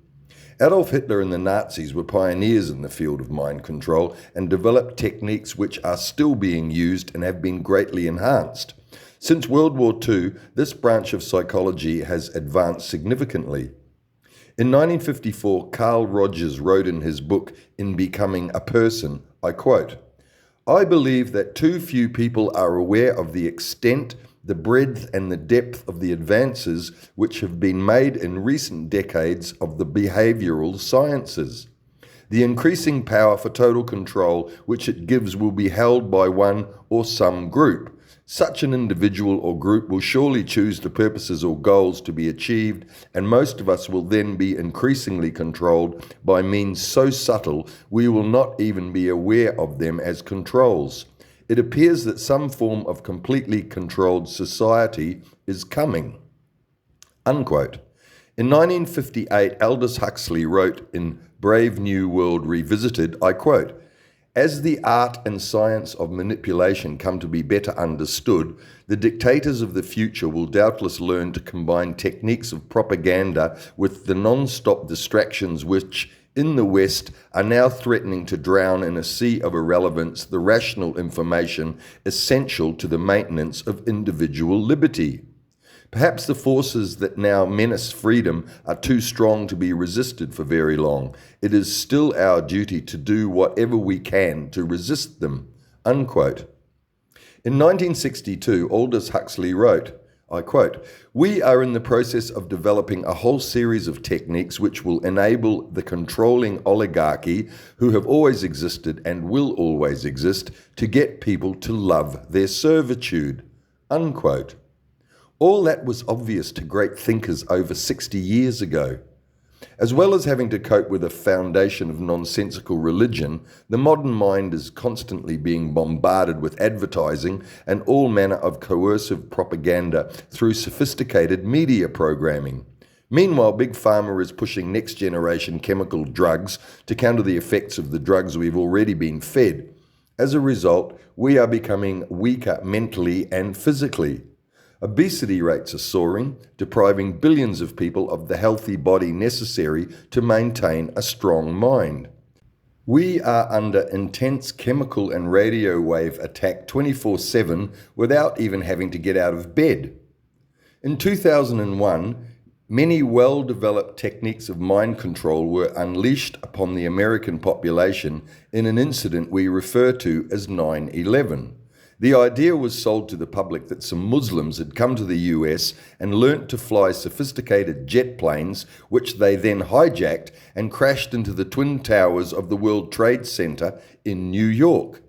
Adolf Hitler and the Nazis were pioneers in the field of mind control and developed techniques which are still being used and have been greatly enhanced. Since World War II, this branch of psychology has advanced significantly. In 1954, Carl Rogers wrote in his book, In Becoming a Person, I quote, "I believe that too few people are aware of the extent, the breadth and the depth of the advances which have been made in recent decades of the behavioral sciences. The increasing power for total control which it gives will be held by one or some group. Such an individual or group will surely choose the purposes or goals to be achieved, and most of us will then be increasingly controlled by means so subtle we will not even be aware of them as controls. It appears that some form of completely controlled society is coming." Unquote. In 1958, Aldous Huxley wrote in Brave New World Revisited, I quote, "As the art and science of manipulation come to be better understood, the dictators of the future will doubtless learn to combine techniques of propaganda with the non-stop distractions which, in the West, are now threatening to drown in a sea of irrelevance the rational information essential to the maintenance of individual liberty. Perhaps the forces that now menace freedom are too strong to be resisted for very long. It is still our duty to do whatever we can to resist them." Unquote. In 1962, Aldous Huxley wrote, I quote, "We are in the process of developing a whole series of techniques which will enable the controlling oligarchy, who have always existed and will always exist, to get people to love their servitude." Unquote. All that was obvious to great thinkers over 60 years ago. As well as having to cope with a foundation of nonsensical religion, the modern mind is constantly being bombarded with advertising and all manner of coercive propaganda through sophisticated media programming. Meanwhile, Big Pharma is pushing next-generation chemical drugs to counter the effects of the drugs we've already been fed. As a result, we are becoming weaker mentally and physically. Obesity rates are soaring, depriving billions of people of the healthy body necessary to maintain a strong mind. We are under intense chemical and radio wave attack 24/7 without even having to get out of bed. In 2001, many well-developed techniques of mind control were unleashed upon the American population in an incident we refer to as 9/11. The idea was sold to the public that some Muslims had come to the US and learnt to fly sophisticated jet planes, which they then hijacked and crashed into the Twin Towers of the World Trade Center in New York.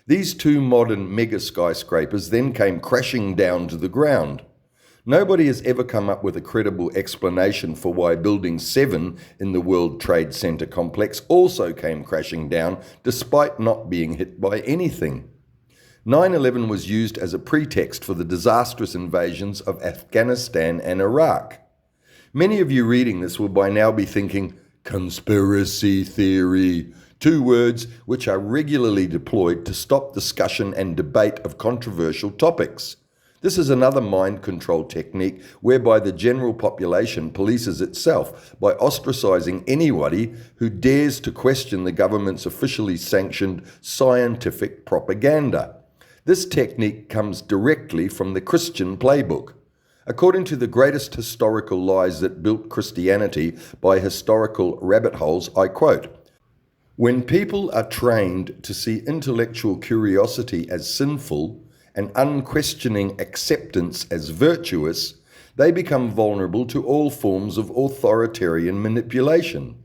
These two modern mega skyscrapers then came crashing down to the ground. Nobody has ever come up with a credible explanation for why Building 7 in the World Trade Center complex also came crashing down despite not being hit by anything. 9/11 was used as a pretext for the disastrous invasions of Afghanistan and Iraq. Many of you reading this will by now be thinking, conspiracy theory, two words which are regularly deployed to stop discussion and debate of controversial topics. This is another mind control technique whereby the general population polices itself by ostracizing anybody who dares to question the government's officially sanctioned scientific propaganda. This technique comes directly from the Christian playbook. According to the greatest historical lies that built Christianity by historical rabbit holes, I quote, "When people are trained to see intellectual curiosity as sinful and unquestioning acceptance as virtuous, they become vulnerable to all forms of authoritarian manipulation.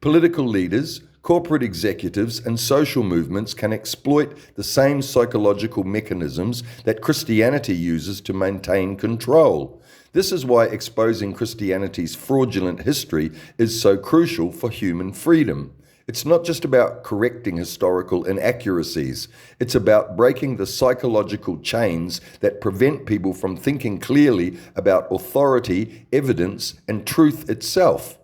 Political leaders, corporate executives and social movements can exploit the same psychological mechanisms that Christianity uses to maintain control. This is why exposing Christianity's fraudulent history is so crucial for human freedom. It's not just about correcting historical inaccuracies. It's about breaking the psychological chains that prevent people from thinking clearly about authority, evidence, and truth itself.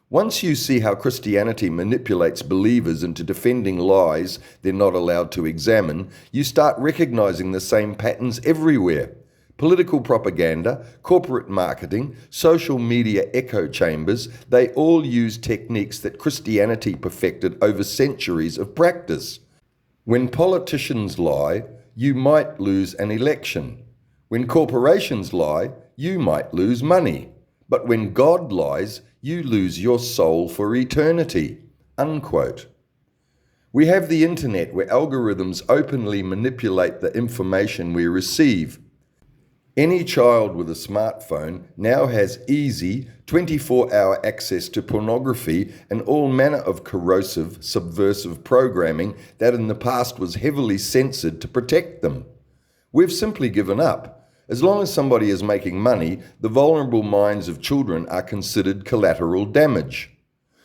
Once you see how Christianity manipulates believers into defending lies they're not allowed to examine, you start recognizing the same patterns everywhere. Political propaganda, corporate marketing, social media echo chambers, they all use techniques that Christianity perfected over centuries of practice. When politicians lie, you might lose an election. When corporations lie, you might lose money. But when God lies, you lose your soul for eternity." Unquote. We have the internet where algorithms openly manipulate the information we receive. Any child with a smartphone now has easy 24-hour access to pornography and all manner of corrosive, subversive programming that in the past was heavily censored to protect them. We've simply given up. As long as somebody is making money, the vulnerable minds of children are considered collateral damage.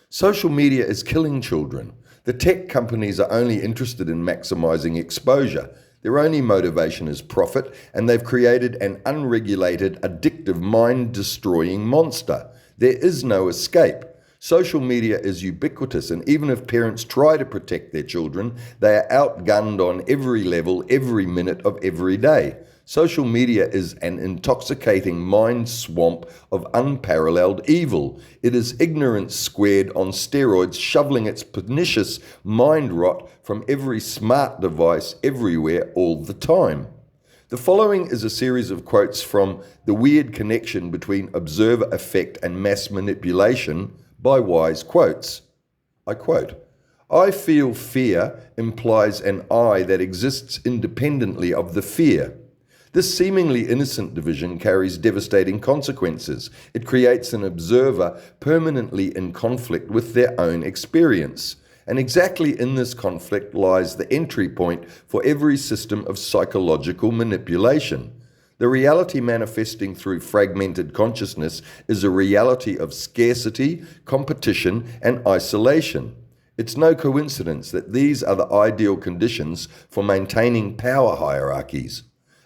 Social media is killing children. The tech companies are only interested in maximizing exposure. Their only motivation is profit, and they've created an unregulated, addictive, mind-destroying monster. There is no escape. Social media is ubiquitous, and even if parents try to protect their children, they are outgunned on every level, every minute of every day. Social media is an intoxicating mind swamp of unparalleled evil. It is ignorance squared on steroids, shoveling its pernicious mind rot from every smart device, everywhere, all the time. The following is a series of quotes from The Weird Connection Between Observer Effect and Mass Manipulation by Wise Quotes. I quote, "I feel fear implies an I that exists independently of the fear. This seemingly innocent division carries devastating consequences. It creates an observer permanently in conflict with their own experience. And exactly in this conflict lies the entry point for every system of psychological manipulation. The reality manifesting through fragmented consciousness is a reality of scarcity, competition, and isolation. It's no coincidence that these are the ideal conditions for maintaining power hierarchies.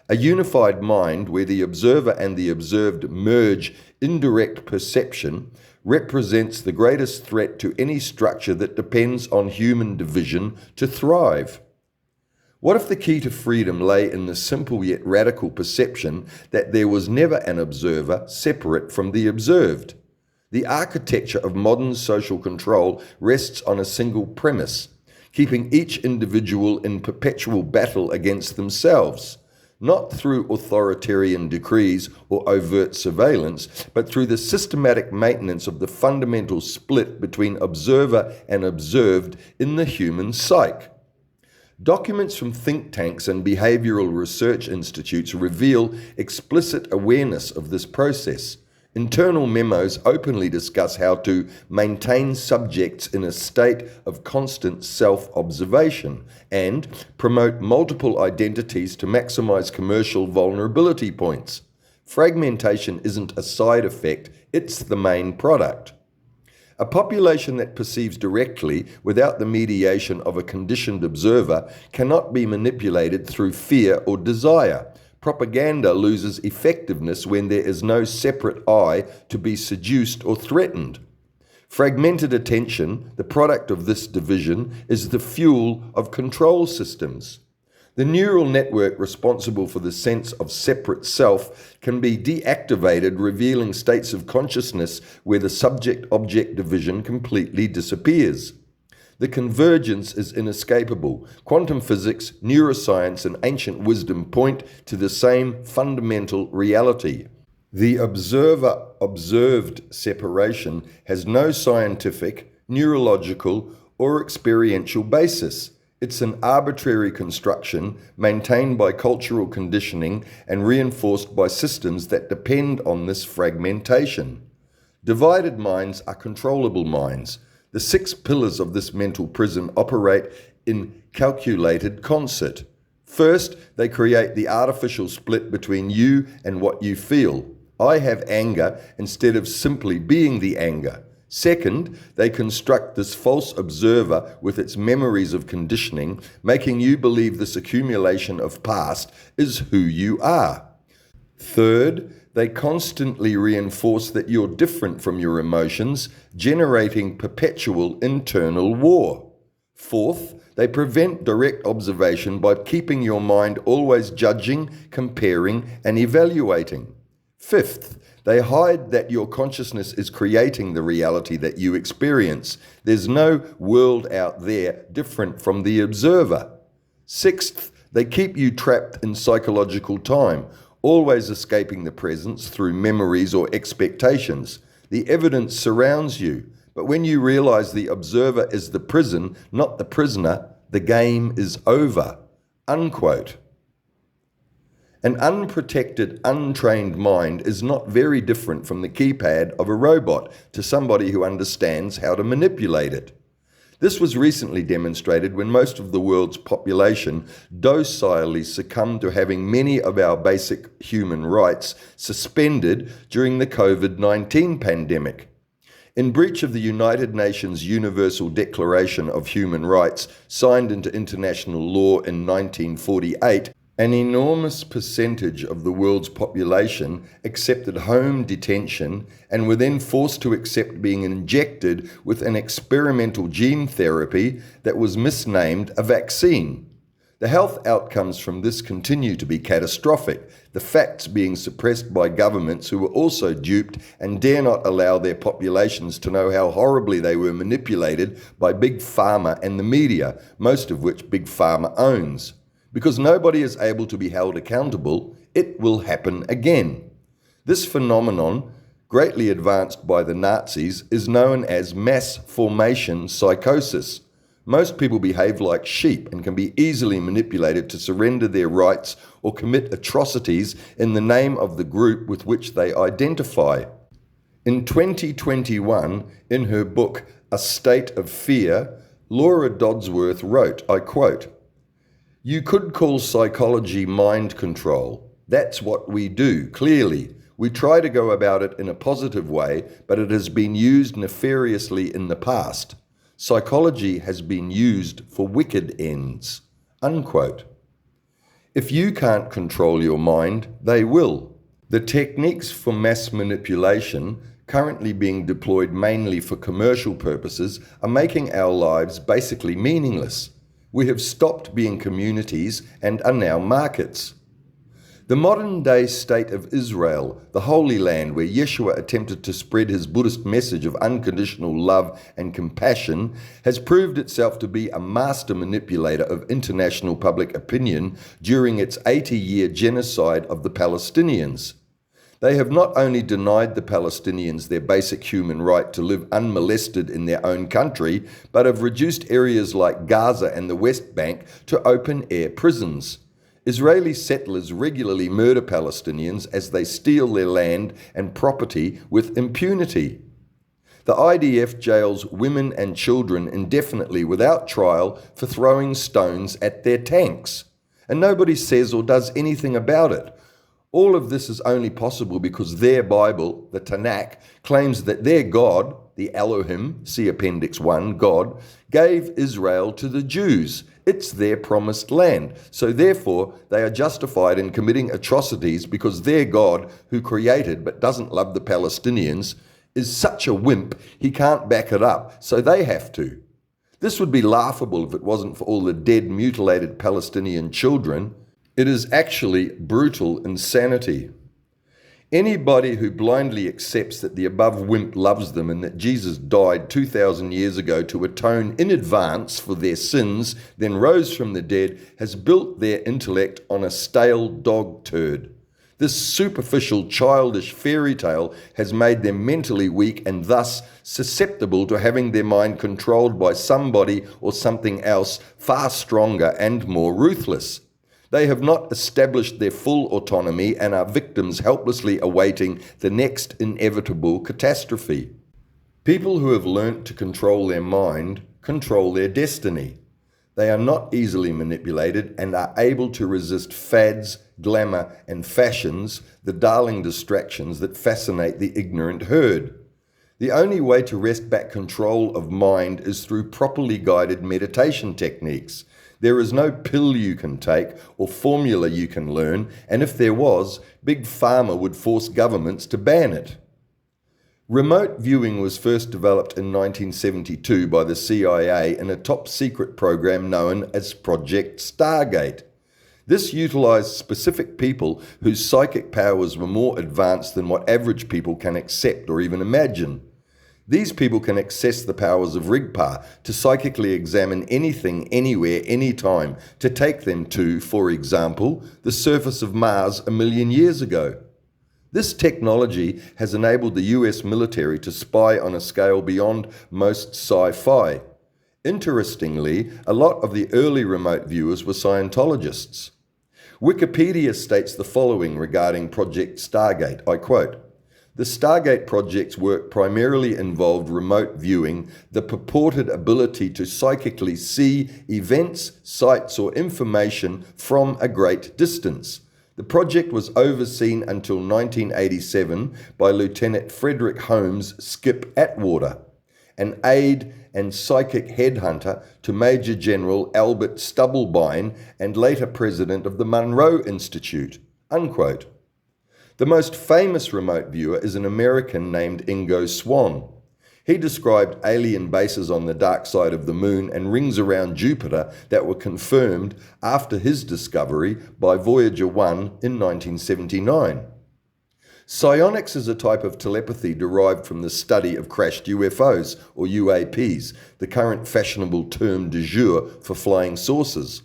A unified mind where the observer and the observed merge indirect perception represents the greatest threat to any structure that depends on human division to thrive. What if the key to freedom lay in the simple yet radical perception that there was never an observer separate from the observed? The architecture of modern social control rests on a single premise, keeping each individual in perpetual battle against themselves. Not through authoritarian decrees or overt surveillance, but through the systematic maintenance of the fundamental split between observer and observed in the human psyche. Documents from think tanks and behavioral research institutes reveal explicit awareness of this process. Internal memos openly discuss how to maintain subjects in a state of constant self-observation and promote multiple identities to maximize commercial vulnerability points. Fragmentation isn't a side effect, it's the main product. A population that perceives directly without the mediation of a conditioned observer cannot be manipulated through fear or desire. Propaganda loses effectiveness when there is no separate I to be seduced or threatened. Fragmented attention, the product of this division, is the fuel of control systems. The neural network responsible for the sense of separate self can be deactivated, revealing states of consciousness where the subject-object division completely disappears. The convergence is inescapable. Quantum physics, neuroscience, and ancient wisdom point to the same fundamental reality. The observer-observed separation has no scientific, neurological, or experiential basis. It's an arbitrary construction maintained by cultural conditioning and reinforced by systems that depend on this fragmentation. Divided minds are controllable minds. The 6 pillars of this mental prison operate in calculated concert. First, they create the artificial split between you and what you feel. I have anger instead of simply being the anger. Second, they construct this false observer with its memories of conditioning, making you believe this accumulation of past is who you are. Third, they constantly reinforce that you're different from your emotions, generating perpetual internal war. Fourth, they prevent direct observation by keeping your mind always judging, comparing, and evaluating. Fifth, they hide that your consciousness is creating the reality that you experience. There's no world out there different from the observer. Sixth, they keep you trapped in psychological time. always escaping the presence through memories or expectations. The evidence surrounds you, but when you realize the observer is the prison, not the prisoner, the game is over." Unquote. An unprotected, untrained mind is not very different from the keypad of a robot to somebody who understands how to manipulate it. This was recently demonstrated when most of the world's population docilely succumbed to having many of our basic human rights suspended during the COVID-19 pandemic. In breach of the United Nations Universal Declaration of Human Rights, signed into international law in 1948, an enormous percentage of the world's population accepted home detention and were then forced to accept being injected with an experimental gene therapy that was misnamed a vaccine. The health outcomes from this continue to be catastrophic, the facts being suppressed by governments who were also duped and dare not allow their populations to know how horribly they were manipulated by Big Pharma and the media, most of which Big Pharma owns. Because nobody is able to be held accountable, it will happen again. This phenomenon, greatly advanced by the Nazis, is known as mass formation psychosis. Most people behave like sheep and can be easily manipulated to surrender their rights or commit atrocities in the name of the group with which they identify. In 2021, in her book, A State of Fear, Laura Dodsworth wrote, I quote, "You could call psychology mind control. That's what we do, clearly. We try to go about it in a positive way, but it has been used nefariously in the past. Psychology has been used for wicked ends." Unquote. If you can't control your mind, they will. The techniques for mass manipulation, currently being deployed mainly for commercial purposes, are making our lives basically meaningless. We have stopped being communities and are now markets. The modern-day state of Israel, the Holy Land where Yeshua attempted to spread his Buddhist message of unconditional love and compassion, has proved itself to be a master manipulator of international public opinion during its 80-year genocide of the Palestinians. They have not only denied the Palestinians their basic human right to live unmolested in their own country, but have reduced areas like Gaza and the West Bank to open-air prisons. Israeli settlers regularly murder Palestinians as they steal their land and property with impunity. The IDF jails women and children indefinitely without trial for throwing stones at their tanks, and nobody says or does anything about it. All of this is only possible because their Bible, the Tanakh, claims that their God, the Elohim, see Appendix 1, God, gave Israel to the Jews. It's their promised land. So therefore, they are justified in committing atrocities because their God, who created but doesn't love the Palestinians, is such a wimp he can't back it up, so they have to. This would be laughable if it wasn't for all the dead, mutilated Palestinian children. It is actually brutal insanity. Anybody who blindly accepts that the above wimp loves them and that Jesus died 2,000 years ago to atone in advance for their sins, then rose from the dead, has built their intellect on a stale dog turd. This superficial, childish fairy tale has made them mentally weak and thus susceptible to having their mind controlled by somebody or something else far stronger and more ruthless. They have not established their full autonomy and are victims helplessly awaiting the next inevitable catastrophe. People who have learnt to control their mind control their destiny. They are not easily manipulated and are able to resist fads, glamour, and fashions, the darling distractions that fascinate the ignorant herd. The only way to wrest back control of mind is through properly guided meditation techniques. There is no pill you can take or formula you can learn, and if there was, Big Pharma would force governments to ban it. Remote viewing was first developed in 1972 by the CIA in a top-secret program known as Project Stargate. This utilized specific people whose psychic powers were more advanced than what average people can accept or even imagine. These people can access the powers of Rigpa to psychically examine anything, anywhere, anytime, to take them to, for example, the surface of Mars 1,000,000 years ago. This technology has enabled the US military to spy on a scale beyond most sci-fi. Interestingly, a lot of the early remote viewers were Scientologists. Wikipedia states the following regarding Project Stargate, I quote, "The Stargate project's work primarily involved remote viewing, the purported ability to psychically see events, sights, or information from a great distance. The project was overseen until 1987 by Lieutenant Frederick Holmes Skip Atwater, an aide and psychic headhunter to Major General Albert Stubblebine and later president of the Monroe Institute," unquote. The most famous remote viewer is an American named Ingo Swann. He described alien bases on the dark side of the moon and rings around Jupiter that were confirmed after his discovery by Voyager 1 in 1979. Psionics is a type of telepathy derived from the study of crashed UFOs, or UAPs, the current fashionable term du jour for flying saucers.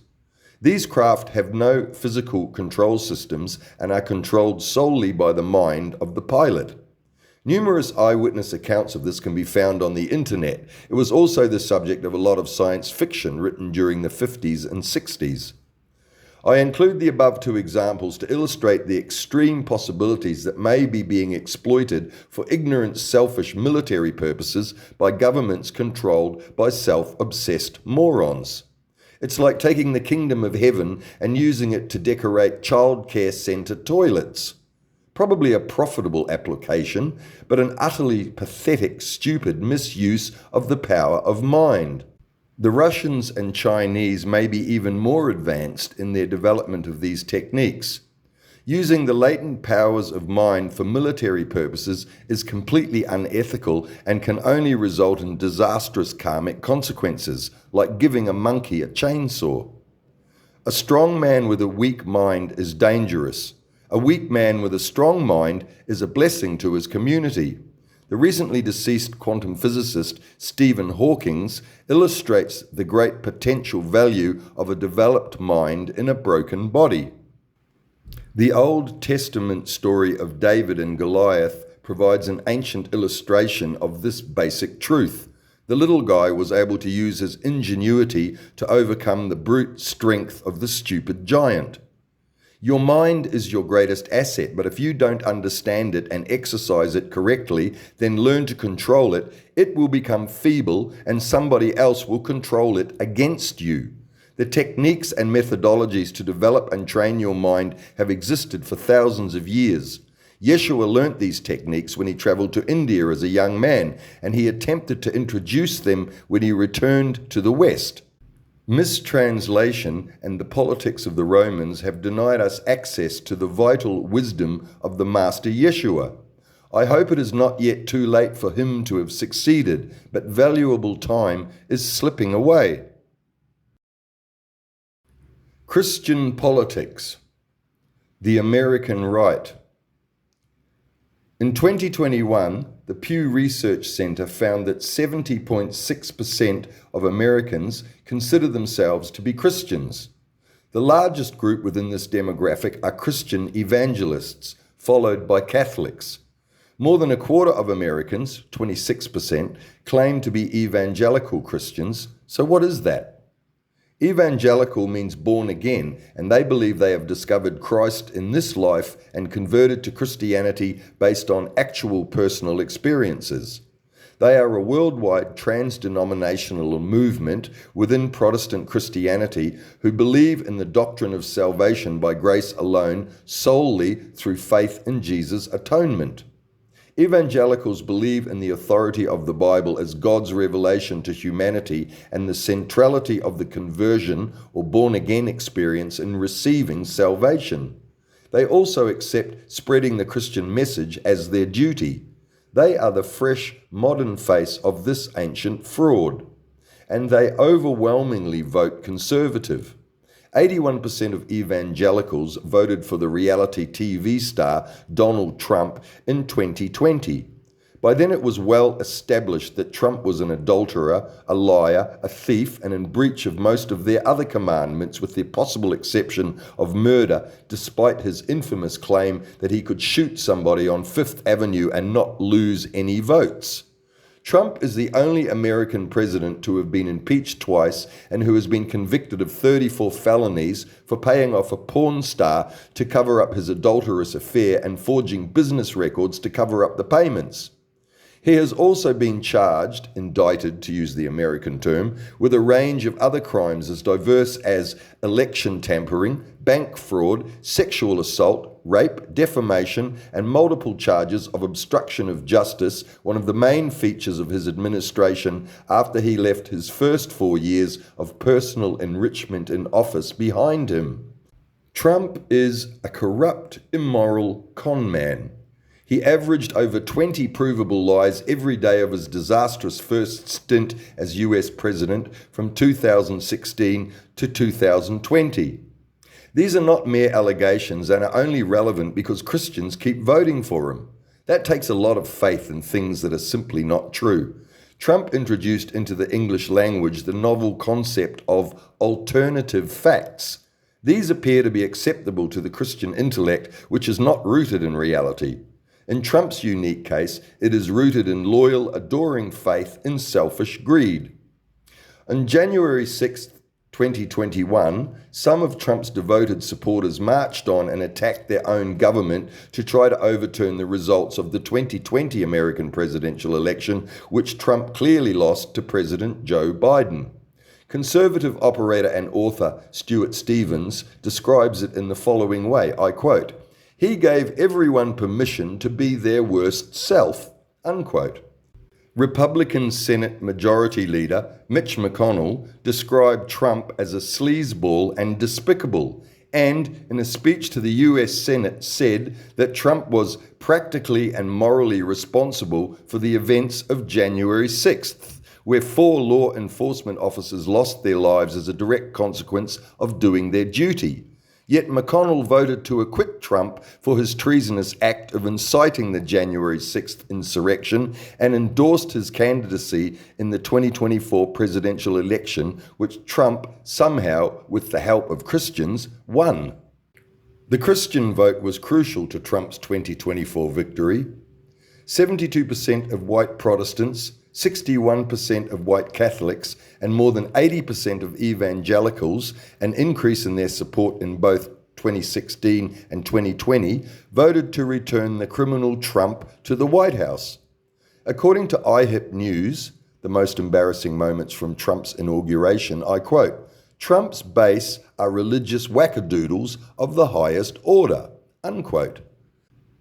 These craft have no physical control systems and are controlled solely by the mind of the pilot. Numerous eyewitness accounts of this can be found on the internet. It was also the subject of a lot of science fiction written during the 50s and 60s. I include the above two examples to illustrate the extreme possibilities that may be being exploited for ignorant, selfish military purposes by governments controlled by self-obsessed morons. It's like taking the kingdom of heaven and using it to decorate childcare centre toilets. Probably a profitable application, but an utterly pathetic, stupid misuse of the power of mind. The Russians and Chinese may be even more advanced in their development of these techniques. Using the latent powers of mind for military purposes is completely unethical and can only result in disastrous karmic consequences, like giving a monkey a chainsaw. A strong man with a weak mind is dangerous. A weak man with a strong mind is a blessing to his community. The recently deceased quantum physicist Stephen Hawking illustrates the great potential value of a developed mind in a broken body. The Old Testament story of David and Goliath provides an ancient illustration of this basic truth. The little guy was able to use his ingenuity to overcome the brute strength of the stupid giant. Your mind is your greatest asset, but if you don't understand it and exercise it correctly, then learn to control it, it will become feeble and somebody else will control it against you. The techniques and methodologies to develop and train your mind have existed for thousands of years. Yeshua learnt these techniques when he traveled to India as a young man, and he attempted to introduce them when he returned to the West. Mistranslation and the politics of the Romans have denied us access to the vital wisdom of the Master Yeshua. I hope it is not yet too late for him to have succeeded, but valuable time is slipping away. Christian politics. The American right. In 2021, the Pew Research Center found that 70.6% of Americans consider themselves to be Christians. The largest group within this demographic are Christian evangelists, followed by Catholics. More than a quarter of Americans, 26%, claim to be evangelical Christians. So what is that? Evangelical means born again, and they believe they have discovered Christ in this life and converted to Christianity based on actual personal experiences. They are a worldwide trans-denominational movement within Protestant Christianity who believe in the doctrine of salvation by grace alone, solely through faith in Jesus' atonement. Evangelicals believe in the authority of the Bible as God's revelation to humanity and the centrality of the conversion or born-again experience in receiving salvation. They also accept spreading the Christian message as their duty. They are the fresh, modern face of this ancient fraud, and they overwhelmingly vote conservative. 81% of evangelicals voted for the reality TV star Donald Trump in 2020. By then it was well established that Trump was an adulterer, a liar, a thief, and in breach of most of their other commandments, with the possible exception of murder, despite his infamous claim that he could shoot somebody on Fifth Avenue and not lose any votes. Trump is the only American president to have been impeached twice and who has been convicted of 34 felonies for paying off a porn star to cover up his adulterous affair and forging business records to cover up the payments. He has also been charged, indicted to use the American term, with a range of other crimes as diverse as election tampering, bank fraud, sexual assault, rape, defamation, and multiple charges of obstruction of justice, one of the main features of his administration after he left his first 4 years of personal enrichment in office behind him. Trump is a corrupt, immoral con man. He averaged over 20 provable lies every day of his disastrous first stint as US president from 2016 to 2020. These are not mere allegations and are only relevant because Christians keep voting for him. That takes a lot of faith in things that are simply not true. Trump introduced into the English language the novel concept of alternative facts. These appear to be acceptable to the Christian intellect, which is not rooted in reality. In Trump's unique case, it is rooted in loyal, adoring faith in selfish greed. On January 6, 2021, some of Trump's devoted supporters marched on and attacked their own government to try to overturn the results of the 2020 American presidential election, which Trump clearly lost to President Joe Biden. Conservative operator and author Stuart Stevens describes it in the following way, I quote, "He gave everyone permission to be their worst self," unquote. Republican Senate Majority Leader Mitch McConnell described Trump as a sleazeball and despicable, and in a speech to the US Senate said that Trump was practically and morally responsible for the events of January 6th, where 4 law enforcement officers lost their lives as a direct consequence of doing their duty. Yet McConnell voted to acquit Trump for his treasonous act of inciting the January 6th insurrection and endorsed his candidacy in the 2024 presidential election, which Trump somehow, with the help of Christians, won. The Christian vote was crucial to Trump's 2024 victory. 72% of white Protestants, 61% of white Catholics, and more than 80% of evangelicals, an increase in their support in both 2016 and 2020, voted to return the criminal Trump to the White House. According to iHip News, the most embarrassing moments from Trump's inauguration, I quote, "Trump's base are religious wackadoodles of the highest order," unquote.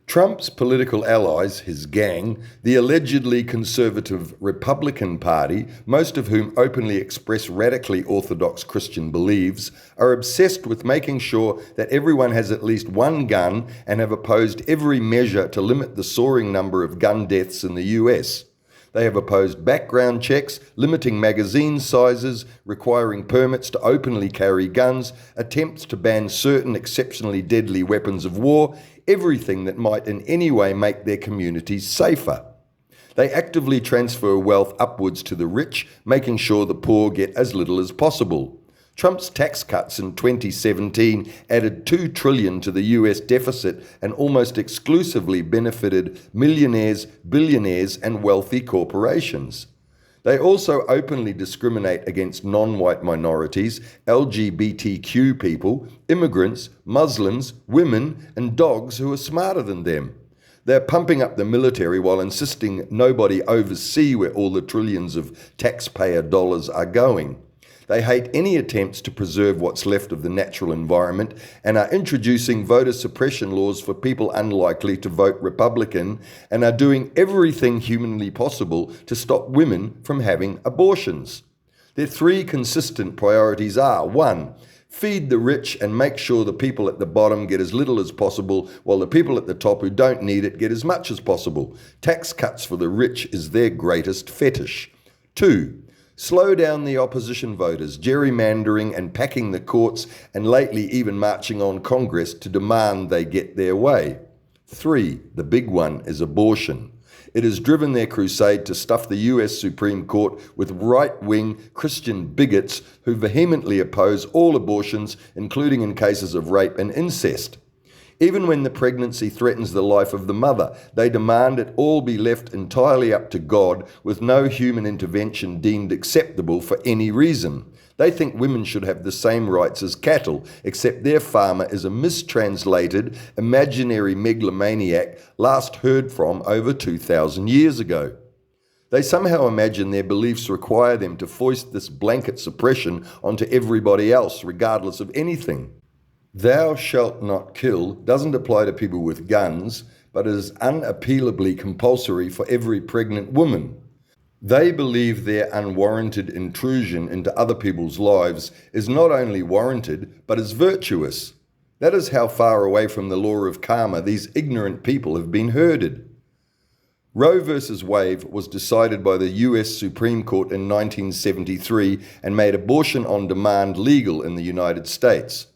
Trump's political allies, his gang, the allegedly conservative Republican Party, most of whom openly express radically orthodox Christian beliefs, are obsessed with making sure that everyone has at least one gun and have opposed every measure to limit the soaring number of gun deaths in the US. They have opposed background checks, limiting magazine sizes, requiring permits to openly carry guns, attempts to ban certain exceptionally deadly weapons of war, everything that might in any way make their communities safer. They actively transfer wealth upwards to the rich, making sure the poor get as little as possible. Trump's tax cuts in 2017 added $2 trillion to the US deficit and almost exclusively benefited millionaires, billionaires, and wealthy corporations. They also openly discriminate against non-white minorities, LGBTQ people, immigrants, Muslims, women, and dogs who are smarter than them. They're pumping up the military while insisting nobody oversee where all the trillions of taxpayer dollars are going. They hate any attempts to preserve what's left of the natural environment and are introducing voter suppression laws for people unlikely to vote Republican and are doing everything humanly possible to stop women from having abortions. Their 3 consistent priorities are: 1. Feed the rich and make sure the people at the bottom get as little as possible, while the people at the top who don't need it get as much as possible. Tax cuts for the rich is their greatest fetish. 2. Slow down the opposition voters, gerrymandering and packing the courts, and lately even marching on Congress to demand they get their way. 3. The big one is abortion. it has driven their crusade to stuff the US Supreme Court with right-wing Christian bigots who vehemently oppose all abortions, including in cases of rape and incest. Even when the pregnancy threatens the life of the mother, they demand it all be left entirely up to God, with no human intervention deemed acceptable for any reason. They think women should have the same rights as cattle, except their farmer is a mistranslated, imaginary megalomaniac last heard from over 2,000 years ago. They somehow imagine their beliefs require them to foist this blanket suppression onto everybody else, regardless of anything. Thou shalt not kill doesn't apply to people with guns, but is unappealably compulsory for every pregnant woman. They believe their unwarranted intrusion into other people's lives is not only warranted, but is virtuous. That is how far away from the law of karma these ignorant people have been herded. Roe v. Wade was decided by the US Supreme Court in 1973 and made abortion on demand legal in the United States.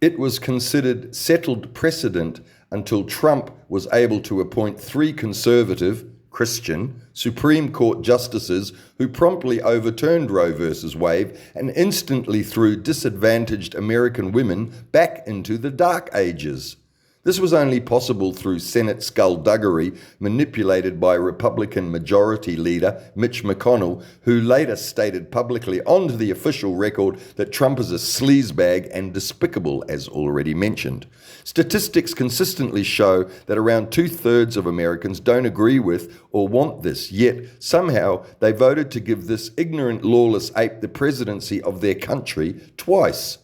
It was considered settled precedent until Trump was able to appoint 3 conservative, Christian, Supreme Court justices who promptly overturned Roe v. Wade and instantly threw disadvantaged American women back into the Dark Ages. This was only possible through Senate skullduggery manipulated by Republican Majority Leader Mitch McConnell, who later stated publicly onto the official record that Trump is a sleazebag and despicable, as already mentioned. Statistics consistently show that around 2/3 of Americans don't agree with or want this, yet somehow they voted to give this ignorant, lawless ape the presidency of their country twice.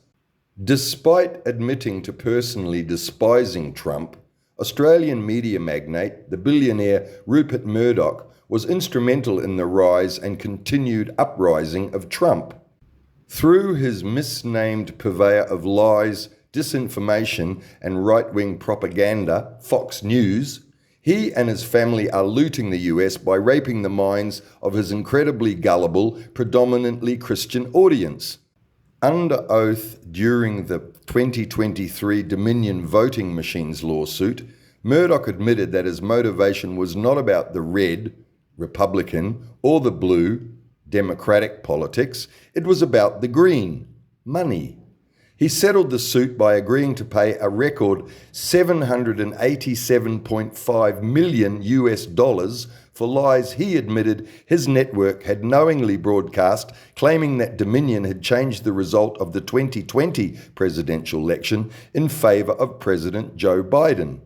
Despite admitting to personally despising Trump, Australian media magnate, the billionaire Rupert Murdoch, was instrumental in the rise and continued uprising of Trump. Through his misnamed purveyor of lies, disinformation, and right-wing propaganda, Fox News, he and his family are looting the US by raping the minds of his incredibly gullible, predominantly Christian audience. Under oath during the 2023 Dominion voting machines lawsuit, Murdoch admitted that his motivation was not about the red, Republican, or the blue, Democratic politics. It was about the green, money. He settled the suit by agreeing to pay a record $787.5 million for lies he admitted his network had knowingly broadcast, claiming that Dominion had changed the result of the 2020 presidential election in favor of President Joe Biden.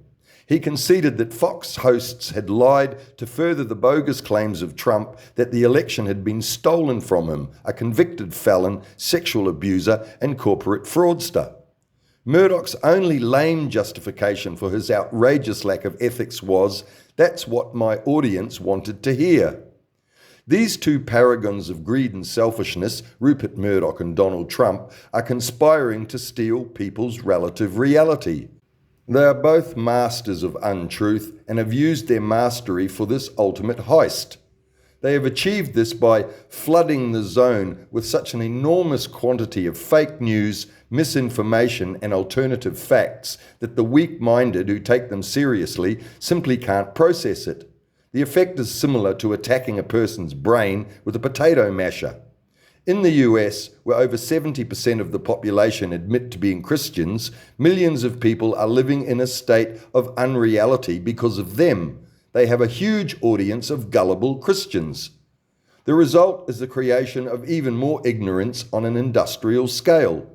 He conceded that Fox hosts had lied to further the bogus claims of Trump that the election had been stolen from him, a convicted felon, sexual abuser, and corporate fraudster. Murdoch's only lame justification for his outrageous lack of ethics was, "That's what my audience wanted to hear." These two paragons of greed and selfishness, Rupert Murdoch and Donald Trump, are conspiring to steal people's relative reality. They are both masters of untruth and have used their mastery for this ultimate heist. They have achieved this by flooding the zone with such an enormous quantity of fake news, misinformation, and alternative facts that the weak-minded who take them seriously simply can't process it. The effect is similar to attacking a person's brain with a potato masher. In the US, where over 70% of the population admit to being Christians, millions of people are living in a state of unreality because of them. They have a huge audience of gullible Christians. The result is the creation of even more ignorance on an industrial scale.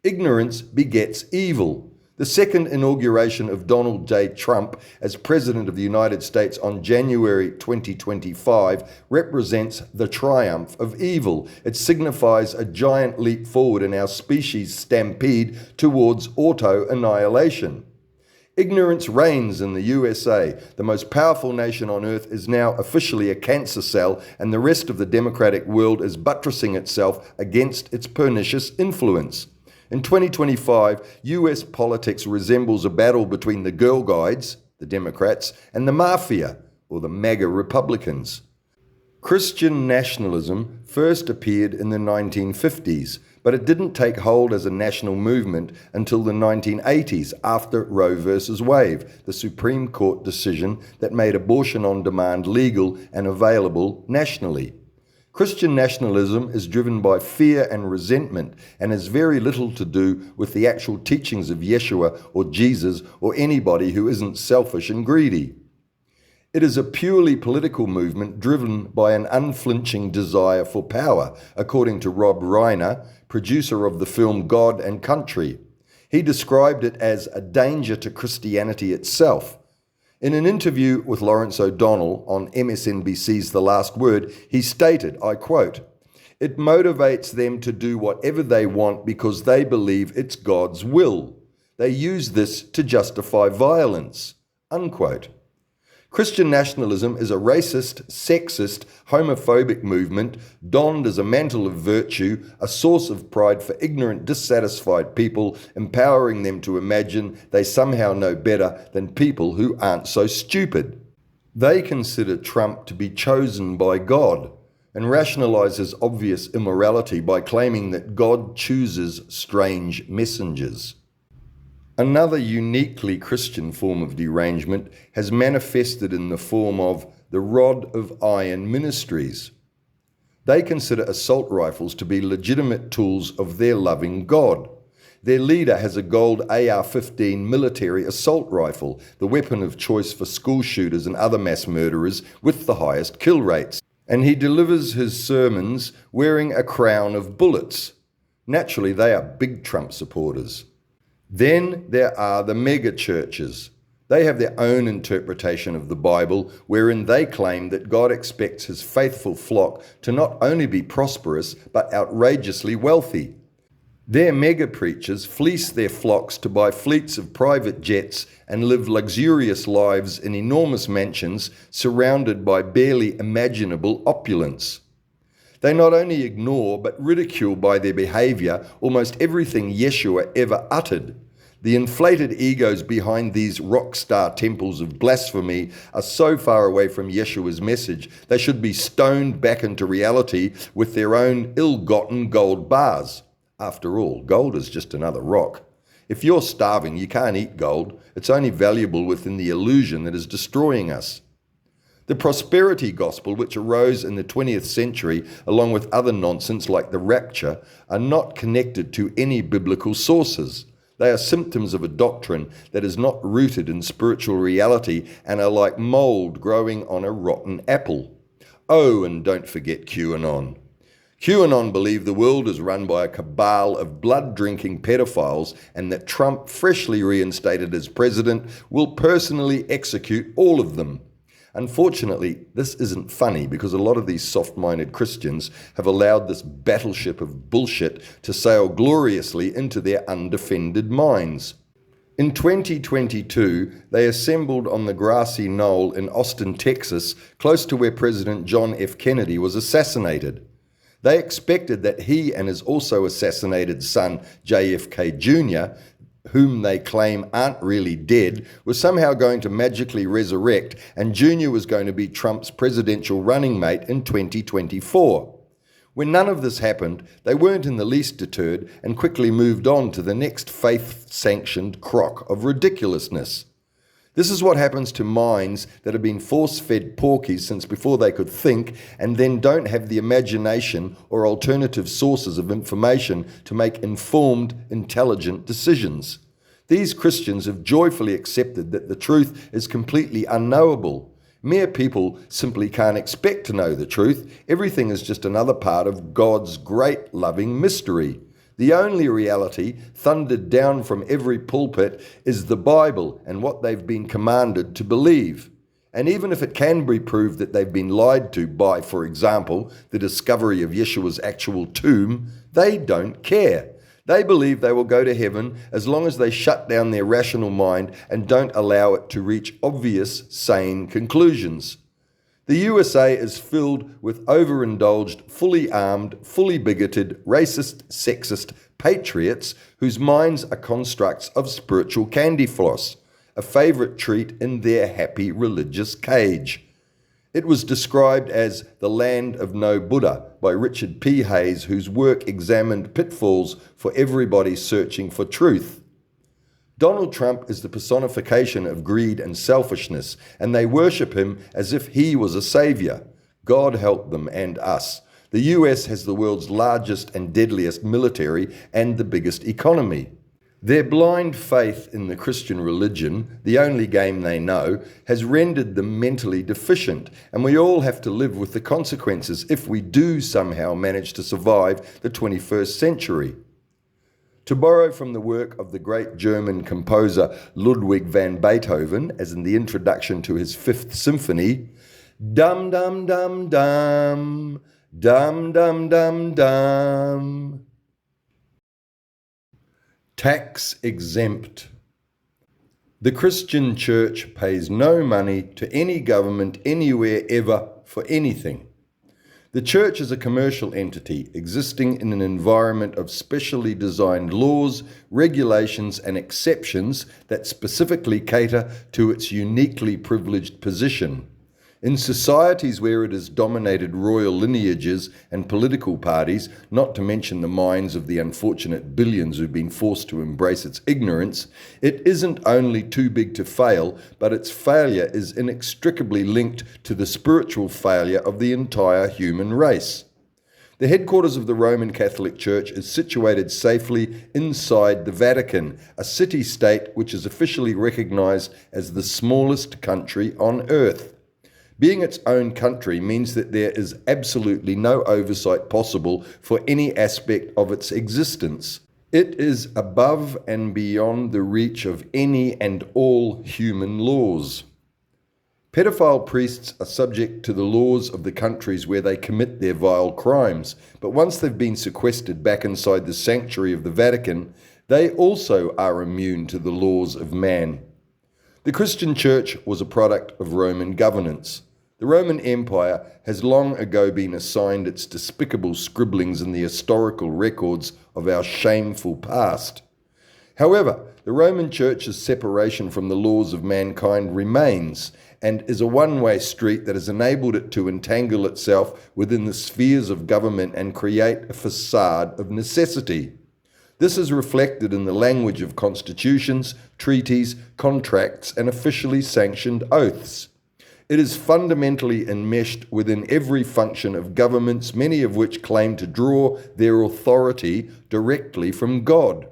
Ignorance begets evil. The second inauguration of Donald J. Trump as President of the United States on January 2025 represents the triumph of evil. It signifies a giant leap forward in our species' stampede towards auto-annihilation. Ignorance reigns in the USA. The most powerful nation on earth is now officially a cancer cell, and the rest of the democratic world is buttressing itself against its pernicious influence. In 2025, US politics resembles a battle between the Girl Guides, the Democrats, and the Mafia, or the MAGA Republicans. Christian nationalism first appeared in the 1950s, but it didn't take hold as a national movement until the 1980s after Roe v. Wade, the Supreme Court decision that made abortion on demand legal and available nationally. Christian nationalism is driven by fear and resentment and has very little to do with the actual teachings of Yeshua or Jesus or anybody who isn't selfish and greedy. It is a purely political movement driven by an unflinching desire for power, according to Rob Reiner, producer of the film God and Country. He described it as a danger to Christianity itself. In an interview with Lawrence O'Donnell on MSNBC's The Last Word, he stated, I quote, "It motivates them to do whatever they want because they believe it's God's will. They use this to justify violence," unquote. Christian nationalism is a racist, sexist, homophobic movement donned as a mantle of virtue, a source of pride for ignorant, dissatisfied people, empowering them to imagine they somehow know better than people who aren't so stupid. They consider Trump to be chosen by God and rationalize his obvious immorality by claiming that God chooses strange messengers. Another uniquely Christian form of derangement has manifested in the form of the Rod of Iron ministries. They consider assault rifles to be legitimate tools of their loving God. Their leader has a gold AR-15 military assault rifle, the weapon of choice for school shooters and other mass murderers with the highest kill rates. And he delivers his sermons wearing a crown of bullets. Naturally, they are big Trump supporters. Then there are the mega churches. They have their own interpretation of the Bible, wherein they claim that God expects his faithful flock to not only be prosperous, but outrageously wealthy. Their mega preachers fleece their flocks to buy fleets of private jets and live luxurious lives in enormous mansions surrounded by barely imaginable opulence. They not only ignore but ridicule by their behavior almost everything Yeshua ever uttered. The inflated egos behind these rock star temples of blasphemy are so far away from Yeshua's message, they should be stoned back into reality with their own ill-gotten gold bars. After all, gold is just another rock. If you're starving, you can't eat gold. It's only valuable within the illusion that is destroying us. The prosperity gospel, which arose in the 20th century along with other nonsense like the rapture, are not connected to any biblical sources. They are symptoms of a doctrine that is not rooted in spiritual reality and are like mold growing on a rotten apple. Oh, and don't forget QAnon. QAnon believe the world is run by a cabal of blood-drinking pedophiles and that Trump, freshly reinstated as president, will personally execute all of them. Unfortunately, this isn't funny because a lot of these soft-minded Christians have allowed this battleship of bullshit to sail gloriously into their undefended minds. In 2022, they assembled on the grassy knoll in Austin, Texas, close to where President John F. Kennedy was assassinated. They expected that he and his also assassinated son, JFK Jr., whom they claim aren't really dead, was somehow going to magically resurrect, and Jr. was going to be Trump's presidential running mate in 2024. When none of this happened, they weren't in the least deterred and quickly moved on to the next faith-sanctioned crock of ridiculousness. This is what happens to minds that have been force-fed porkies since before they could think and then don't have the imagination or alternative sources of information to make informed, intelligent decisions. These Christians have joyfully accepted that the truth is completely unknowable. Mere people simply can't expect to know the truth. Everything is just another part of God's great loving mystery. The only reality thundered down from every pulpit is the Bible and what they've been commanded to believe. And even if it can be proved that they've been lied to by, for example, the discovery of Yeshua's actual tomb, they don't care. They believe they will go to heaven as long as they shut down their rational mind and don't allow it to reach obvious, sane conclusions. The USA is filled with overindulged, fully armed, fully bigoted, racist, sexist patriots whose minds are constructs of spiritual candy floss, a favorite treat in their happy religious cage. It was described as the land of no Buddha by Richard P. Hayes, whose work examined pitfalls for everybody searching for truth. Donald Trump is the personification of greed and selfishness, and they worship him as if he was a savior. God help them and us. The US has the world's largest and deadliest military and the biggest economy. Their blind faith in the Christian religion, the only game they know, has rendered them mentally deficient, and we all have to live with the consequences if we do somehow manage to survive the 21st century. To borrow from the work of the great German composer Ludwig van Beethoven, as in the introduction to his Fifth Symphony, dum dum dum dum, dum dum dum dum. Tax exempt. The Christian church pays no money to any government anywhere ever for anything. The church is a commercial entity existing in an environment of specially designed laws, regulations, and exceptions that specifically cater to its uniquely privileged position. In societies where it has dominated royal lineages and political parties, not to mention the minds of the unfortunate billions who've been forced to embrace its ignorance, it isn't only too big to fail, but its failure is inextricably linked to the spiritual failure of the entire human race. The headquarters of the Roman Catholic Church is situated safely inside the Vatican, a city-state which is officially recognized as the smallest country on earth. Being its own country means that there is absolutely no oversight possible for any aspect of its existence. It is above and beyond the reach of any and all human laws. Pedophile priests are subject to the laws of the countries where they commit their vile crimes, but once they've been sequestered back inside the sanctuary of the Vatican, they also are immune to the laws of man. The Christian Church was a product of Roman governance. The Roman Empire has long ago been assigned its despicable scribblings in the historical records of our shameful past. However, the Roman Church's separation from the laws of mankind remains and is a one-way street that has enabled it to entangle itself within the spheres of government and create a facade of necessity. This is reflected in the language of constitutions, treaties, contracts, and officially sanctioned oaths. It is fundamentally enmeshed within every function of governments, many of which claim to draw their authority directly from God.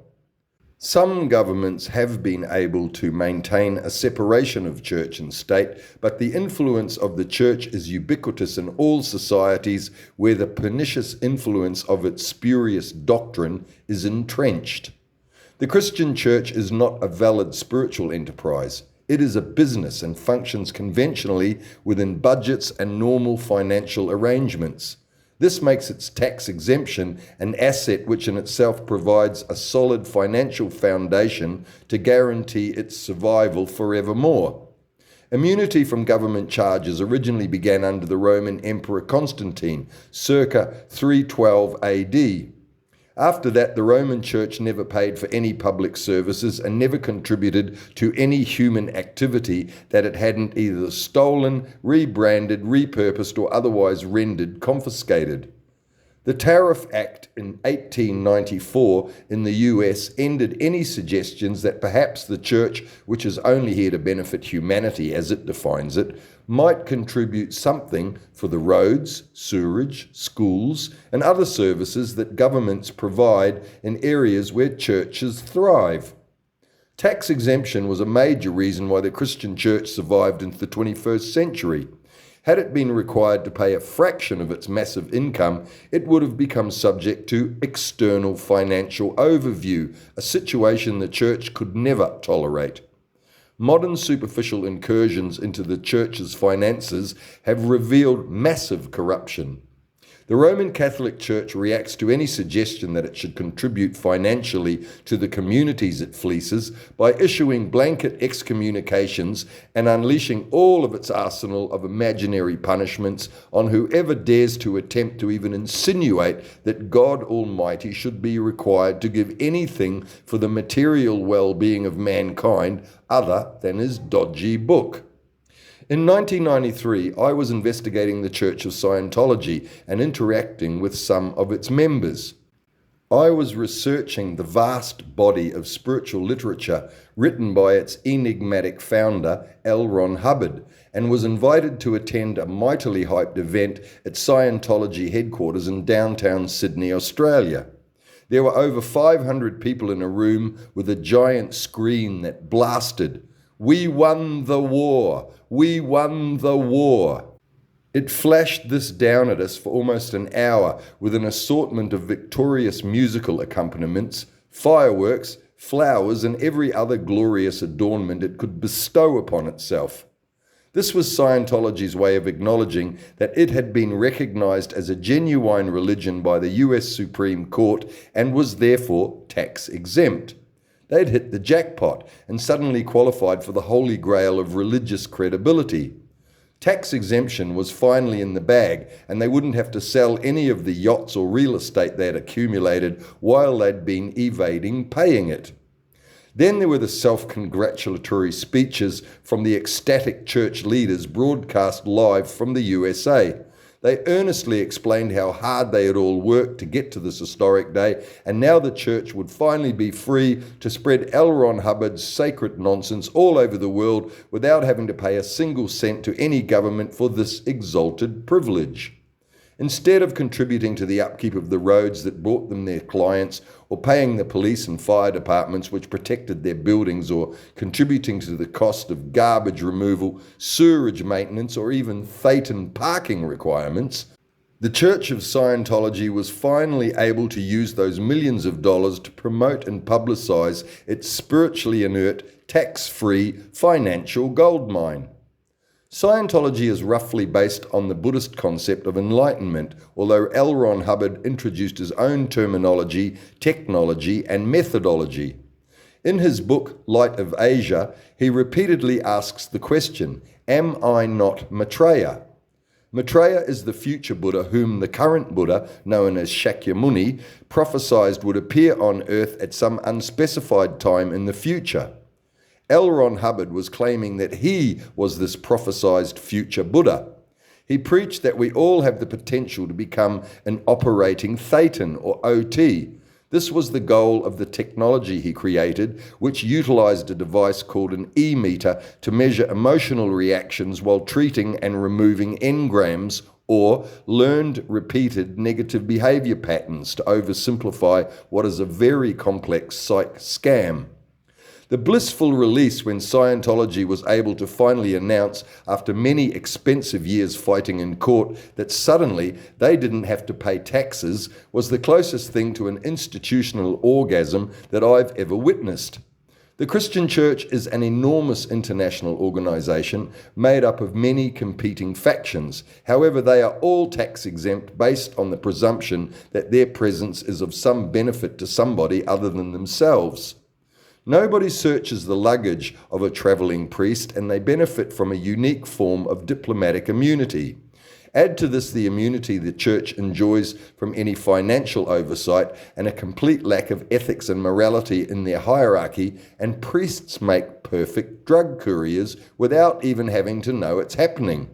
Some governments have been able to maintain a separation of church and state, but the influence of the church is ubiquitous in all societies where the pernicious influence of its spurious doctrine is entrenched. The Christian church is not a valid spiritual enterprise. It is a business and functions conventionally within budgets and normal financial arrangements. This makes its tax exemption an asset which in itself provides a solid financial foundation to guarantee its survival forevermore. Immunity from government charges originally began under the Roman Emperor Constantine, circa 312 AD. After that, the Roman Church never paid for any public services and never contributed to any human activity that it hadn't either stolen, rebranded, repurposed, or otherwise rendered confiscated. The Tariff Act in 1894 in the US ended any suggestions that perhaps the church, which is only here to benefit humanity as it defines it, might contribute something for the roads, sewerage, schools, and other services that governments provide in areas where churches thrive. Tax exemption was a major reason why the Christian church survived into the 21st century. Had it been required to pay a fraction of its massive income, it would have become subject to external financial overview, a situation the church could never tolerate. Modern superficial incursions into the church's finances have revealed massive corruption. The Roman Catholic Church reacts to any suggestion that it should contribute financially to the communities it fleeces by issuing blanket excommunications and unleashing all of its arsenal of imaginary punishments on whoever dares to attempt to even insinuate that God Almighty should be required to give anything for the material well-being of mankind other than his dodgy book. In 1993, I was investigating the Church of Scientology and interacting with some of its members. I was researching the vast body of spiritual literature written by its enigmatic founder, L. Ron Hubbard, and was invited to attend a mightily hyped event at Scientology headquarters in downtown Sydney, Australia. There were over 500 people in a room with a giant screen that blasted, "We won the war! We won the war!" It flashed this down at us for almost an hour with an assortment of victorious musical accompaniments, fireworks, flowers, and every other glorious adornment it could bestow upon itself. This was Scientology's way of acknowledging that it had been recognized as a genuine religion by the US Supreme Court and was therefore tax exempt. They'd hit the jackpot and suddenly qualified for the holy grail of religious credibility. Tax exemption was finally in the bag, and they wouldn't have to sell any of the yachts or real estate they had accumulated while they'd been evading paying it. Then there were the self-congratulatory speeches from the ecstatic church leaders broadcast live from the USA. They earnestly explained how hard they had all worked to get to this historic day, and now the church would finally be free to spread L. Ron Hubbard's sacred nonsense all over the world without having to pay a single cent to any government for this exalted privilege. Instead of contributing to the upkeep of the roads that brought them their clients, or paying the police and fire departments which protected their buildings, or contributing to the cost of garbage removal, sewerage maintenance, or even Thetan parking requirements, the Church of Scientology was finally able to use those millions of dollars to promote and publicize its spiritually inert, tax-free financial goldmine. Scientology is roughly based on the Buddhist concept of enlightenment, although L. Ron Hubbard introduced his own terminology, technology, and methodology. In his book, Light of Asia, he repeatedly asks the question, "Am I not Maitreya?" Maitreya is the future Buddha whom the current Buddha, known as Shakyamuni, prophesied would appear on earth at some unspecified time in the future. L. Ron Hubbard was claiming that he was this prophesied future Buddha. He preached that we all have the potential to become an operating Thetan or OT. This was the goal of the technology he created, which utilized a device called an e-meter to measure emotional reactions while treating and removing engrams, or learned repeated negative behavior patterns, to oversimplify what is a very complex psych scam. The blissful release when Scientology was able to finally announce, after many expensive years fighting in court, that suddenly they didn't have to pay taxes was the closest thing to an institutional orgasm that I've ever witnessed. The Christian Church is an enormous international organization made up of many competing factions. However, they are all tax exempt based on the presumption that their presence is of some benefit to somebody other than themselves. Nobody searches the luggage of a travelling priest, and they benefit from a unique form of diplomatic immunity. Add to this the immunity the church enjoys from any financial oversight and a complete lack of ethics and morality in their hierarchy, and priests make perfect drug couriers without even having to know it's happening.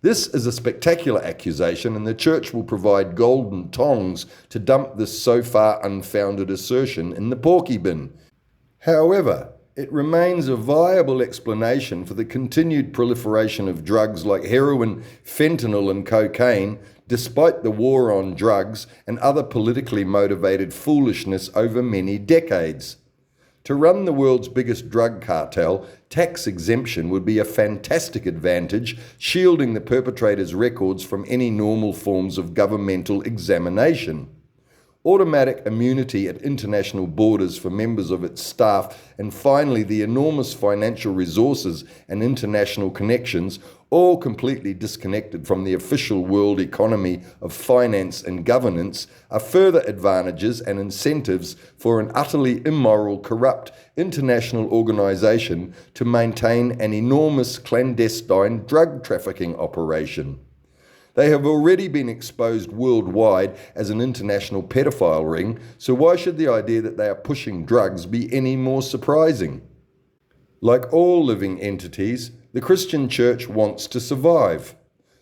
This is a spectacular accusation, and the church will provide golden tongs to dump this so far unfounded assertion in the porky bin. However, it remains a viable explanation for the continued proliferation of drugs like heroin, fentanyl, and cocaine, despite the war on drugs and other politically motivated foolishness over many decades. To run the world's biggest drug cartel, tax exemption would be a fantastic advantage, shielding the perpetrator's records from any normal forms of governmental examination. Automatic immunity at international borders for members of its staff, and finally the enormous financial resources and international connections, all completely disconnected from the official world economy of finance and governance, are further advantages and incentives for an utterly immoral, corrupt international organization to maintain an enormous clandestine drug trafficking operation. They have already been exposed worldwide as an international pedophile ring, so why should the idea that they are pushing drugs be any more surprising? Like all living entities, The Christian church wants to survive.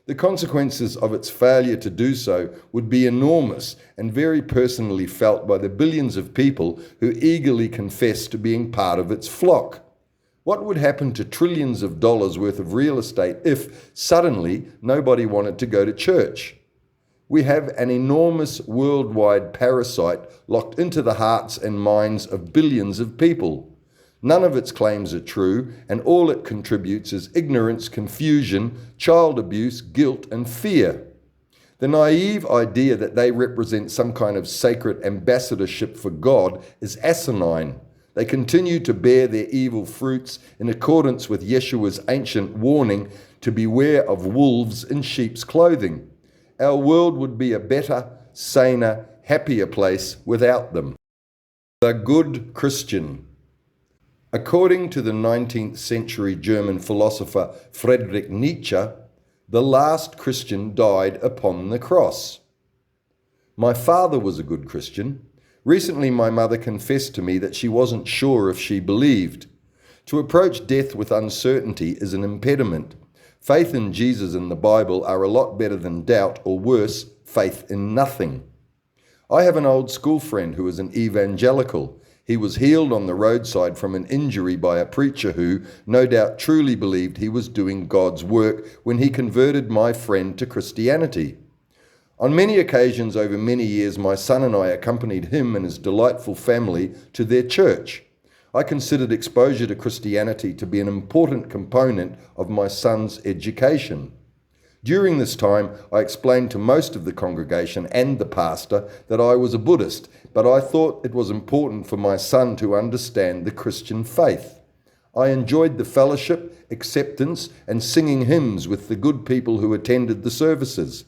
The consequences of its failure to do so would be enormous and very personally felt by the billions of people who eagerly confess to being part of its flock. What would happen to trillions of dollars worth of real estate if suddenly nobody wanted to go to church? We have an enormous worldwide parasite locked into the hearts and minds of billions of people. None of its claims are true, and all it contributes is ignorance, confusion, child abuse, guilt, and fear. The naive idea that they represent some kind of sacred ambassadorship for God is asinine. They continue to bear their evil fruits in accordance with Yeshua's ancient warning to beware of wolves in sheep's clothing. Our world would be a better, saner, happier place without them. The good Christian. According to the 19th century German philosopher Friedrich Nietzsche, the last Christian died upon the cross. My father was a good Christian. Recently, my mother confessed to me that she wasn't sure if she believed. To approach death with uncertainty is an impediment. Faith in Jesus and the Bible are a lot better than doubt, or worse, faith in nothing. I have an old school friend who is an evangelical. He was healed on the roadside from an injury by a preacher who, no doubt, truly believed he was doing God's work when he converted my friend to Christianity. On many occasions over many years, my son and I accompanied him and his delightful family to their church. I considered exposure to Christianity to be an important component of my son's education. During this time, I explained to most of the congregation and the pastor that I was a Buddhist, but I thought it was important for my son to understand the Christian faith. I enjoyed the fellowship, acceptance, and singing hymns with the good people who attended the services.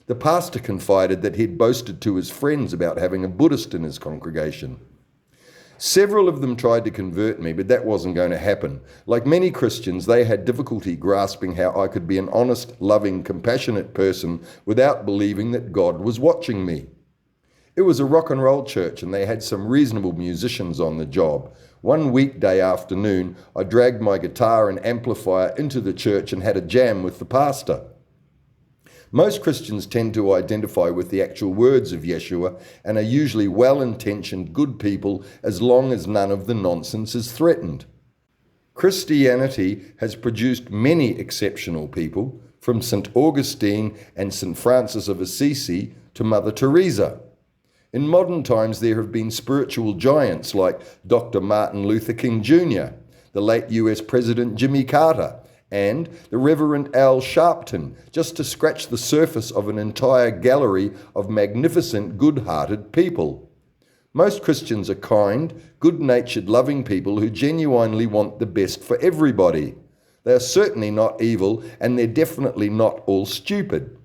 The pastor confided that he'd boasted to his friends about having a Buddhist in his congregation. Several of them tried to convert me, but that wasn't going to happen. Like many Christians, they had difficulty grasping how I could be an honest, loving, compassionate person without believing that God was watching me. It was a rock and roll church, and they had some reasonable musicians on the job. One weekday afternoon, I dragged my guitar and amplifier into the church and had a jam with the pastor. Most Christians tend to identify with the actual words of Yeshua and are usually well-intentioned, good people as long as none of the nonsense is threatened. Christianity has produced many exceptional people, from St. Augustine and St. Francis of Assisi to Mother Teresa. In modern times, there have been spiritual giants like Dr. Martin Luther King Jr., the late US President Jimmy Carter, and the Reverend Al Sharpton, just to scratch the surface of an entire gallery of magnificent, good-hearted people. Most Christians are kind, good-natured, loving people who genuinely want the best for everybody. They are certainly not evil, and they're definitely not all stupid.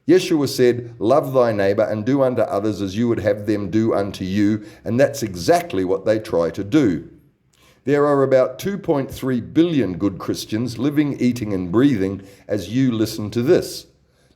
Yeshua said, "Love thy neighbor and do unto others as you would have them do unto you," and that's exactly what they try to do. There are about 2.3 billion good Christians living, eating, and breathing as you listen to this.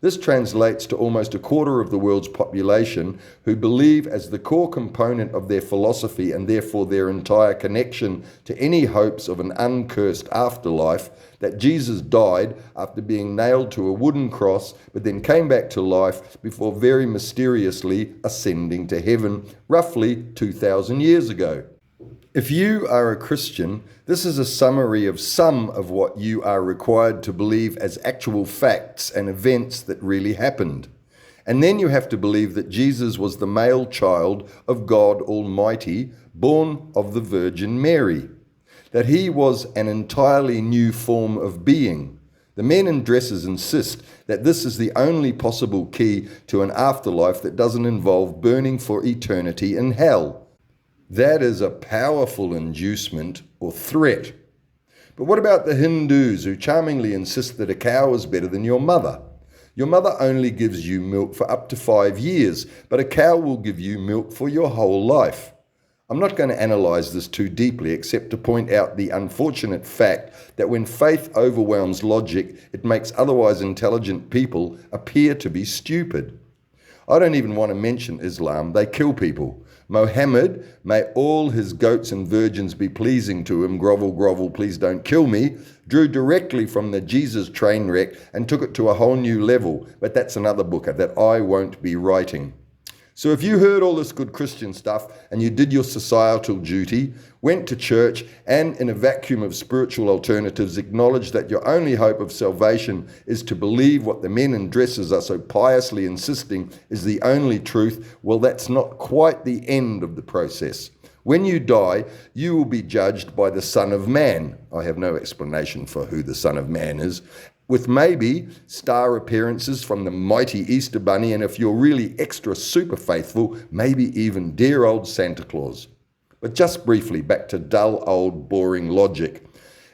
This translates to almost a quarter of the world's population who believe as the core component of their philosophy and therefore their entire connection to any hopes of an uncursed afterlife that Jesus died after being nailed to a wooden cross but then came back to life before very mysteriously ascending to heaven roughly 2,000 years ago. If you are a Christian, this is a summary of some of what you are required to believe as actual facts and events that really happened. And then you have to believe that Jesus was the male child of God Almighty, born of the Virgin Mary, that he was an entirely new form of being. The men in dresses insist that this is the only possible key to an afterlife that doesn't involve burning for eternity in hell. That is a powerful inducement or threat. But what about the Hindus who charmingly insist that a cow is better than your mother? Your mother only gives you milk for up to 5 years, but a cow will give you milk for your whole life. I'm not going to analyze this too deeply except to point out the unfortunate fact that when faith overwhelms logic, it makes otherwise intelligent people appear to be stupid. I don't even want to mention Islam. They kill people. Mohammed, may all his goats and virgins be pleasing to him, grovel, grovel, please don't kill me, drew directly from the Jesus train wreck and took it to a whole new level. But that's another book that I won't be writing. So if you heard all this good Christian stuff and you did your societal duty, went to church, and in a vacuum of spiritual alternatives acknowledged that your only hope of salvation is to believe what the men in dresses are so piously insisting is the only truth, well, that's not quite the end of the process. When you die, you will be judged by the Son of Man. I have no explanation for who the Son of Man is, with maybe star appearances from the mighty Easter Bunny, and if you're really extra super faithful, maybe even dear old Santa Claus. But just briefly, back to dull old boring logic.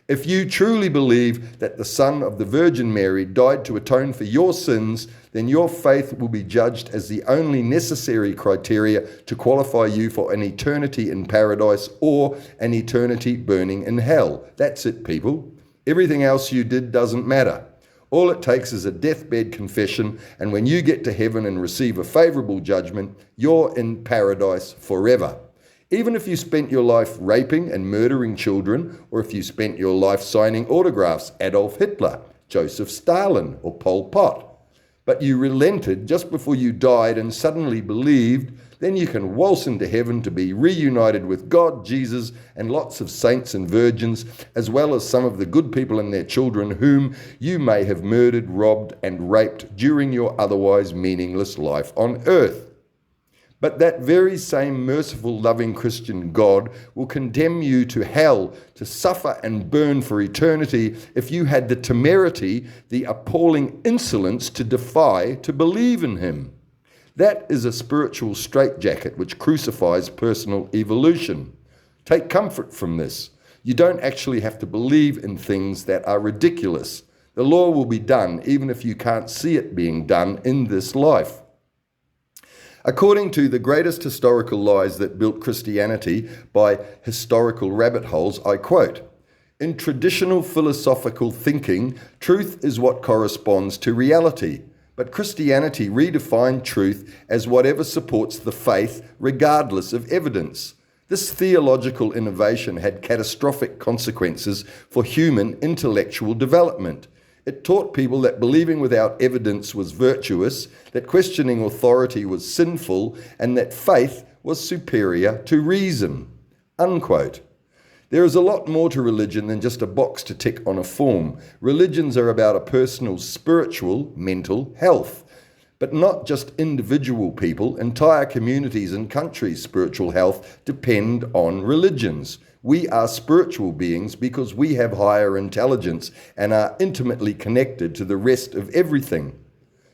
If you truly believe that the Son of the Virgin Mary died to atone for your sins, then your faith will be judged as the only necessary criteria to qualify you for an eternity in paradise or an eternity burning in hell. That's it, people. Everything else you did doesn't matter. All it takes is a deathbed confession, and when you get to heaven and receive a favorable judgment, you're in paradise forever. Even if you spent your life raping and murdering children, or if you spent your life signing autographs, Adolf Hitler, Joseph Stalin, or Pol Pot. But you relented just before you died and suddenly believed, then you can waltz into heaven to be reunited with God, Jesus, and lots of saints and virgins, as well as some of the good people and their children whom you may have murdered, robbed, and raped during your otherwise meaningless life on earth. But that very same merciful, loving Christian God will condemn you to hell, to suffer and burn for eternity if you had the temerity, the appalling insolence to defy to believe in him. That is a spiritual straitjacket which crucifies personal evolution. Take comfort from this. You don't actually have to believe in things that are ridiculous. The law will be done even if you can't see it being done in this life. According to the greatest historical lies that built Christianity by historical rabbit holes, I quote, "In traditional philosophical thinking, truth is what corresponds to reality. But Christianity redefined truth as whatever supports the faith, regardless of evidence. This theological innovation had catastrophic consequences for human intellectual development. It taught people that believing without evidence was virtuous, that questioning authority was sinful, and that faith was superior to reason." Unquote. There is a lot more to religion than just a box to tick on a form. Religions are about a personal spiritual, mental health. But not just individual people, entire communities and countries' spiritual health depend on religions. We are spiritual beings because we have higher intelligence and are intimately connected to the rest of everything.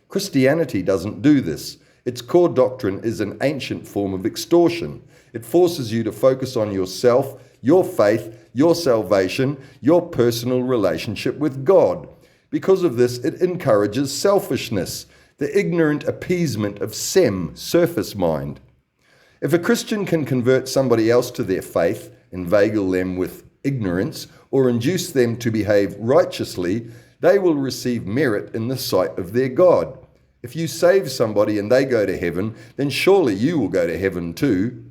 Christianity doesn't do this. Its core doctrine is an ancient form of extortion. It forces you to focus on yourself, your faith, your salvation, your personal relationship with God. Because of this, it encourages selfishness, the ignorant appeasement of surface mind. If a Christian can convert somebody else to their faith, inveigle them with ignorance, or induce them to behave righteously, they will receive merit in the sight of their God. If you save somebody and they go to heaven, then surely you will go to heaven too.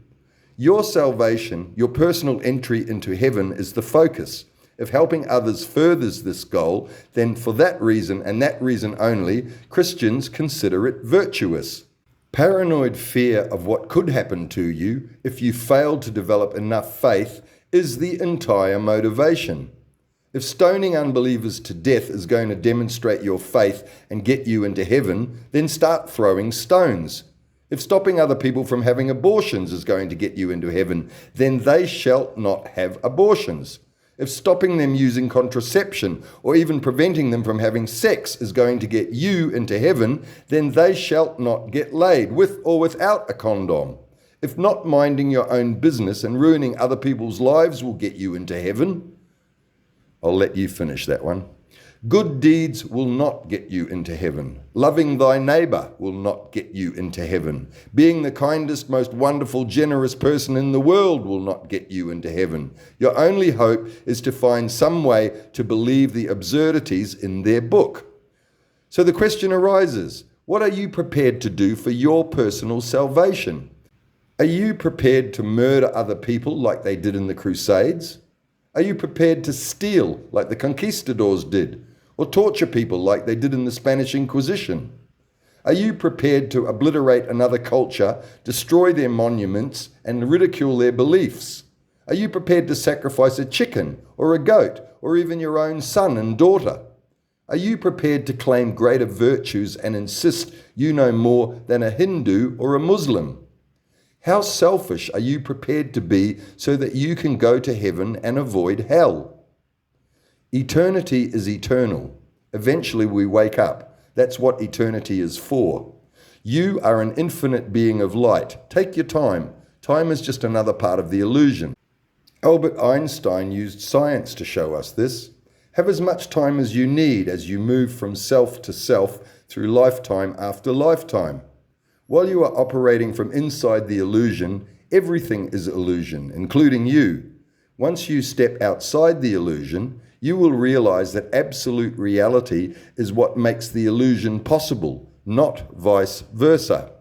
Your salvation, your personal entry into heaven, is the focus. If helping others furthers this goal, then for that reason and that reason only, Christians consider it virtuous. Paranoid fear of what could happen to you if you fail to develop enough faith is the entire motivation. If stoning unbelievers to death is going to demonstrate your faith and get you into heaven, then start throwing stones. If stopping other people from having abortions is going to get you into heaven, then they shall not have abortions. If stopping them using contraception or even preventing them from having sex is going to get you into heaven, then they shall not get laid, with or without a condom. If not minding your own business and ruining other people's lives will get you into heaven, I'll let you finish that one. Good deeds will not get you into heaven. Loving thy neighbor will not get you into heaven. Being the kindest, most wonderful, generous person in the world will not get you into heaven. Your only hope is to find some way to believe the absurdities in their book. So the question arises, what are you prepared to do for your personal salvation? Are you prepared to murder other people like they did in the Crusades? Are you prepared to steal like the conquistadors did, or torture people like they did in the Spanish Inquisition? Are you prepared to obliterate another culture, destroy their monuments, and ridicule their beliefs? Are you prepared to sacrifice a chicken or a goat or even your own son and daughter? Are you prepared to claim greater virtues and insist you know more than a Hindu or a Muslim? How selfish are you prepared to be so that you can go to heaven and avoid hell? Eternity is eternal. Eventually we wake up. That's what eternity is for. You are an infinite being of light. Take your time. Time is just another part of the illusion. Albert Einstein used science to show us this. Have as much time as you need as you move from self to self through lifetime after lifetime. While you are operating from inside the illusion, everything is illusion, including you. Once you step outside the illusion, you will realize that absolute reality is what makes the illusion possible, not vice versa.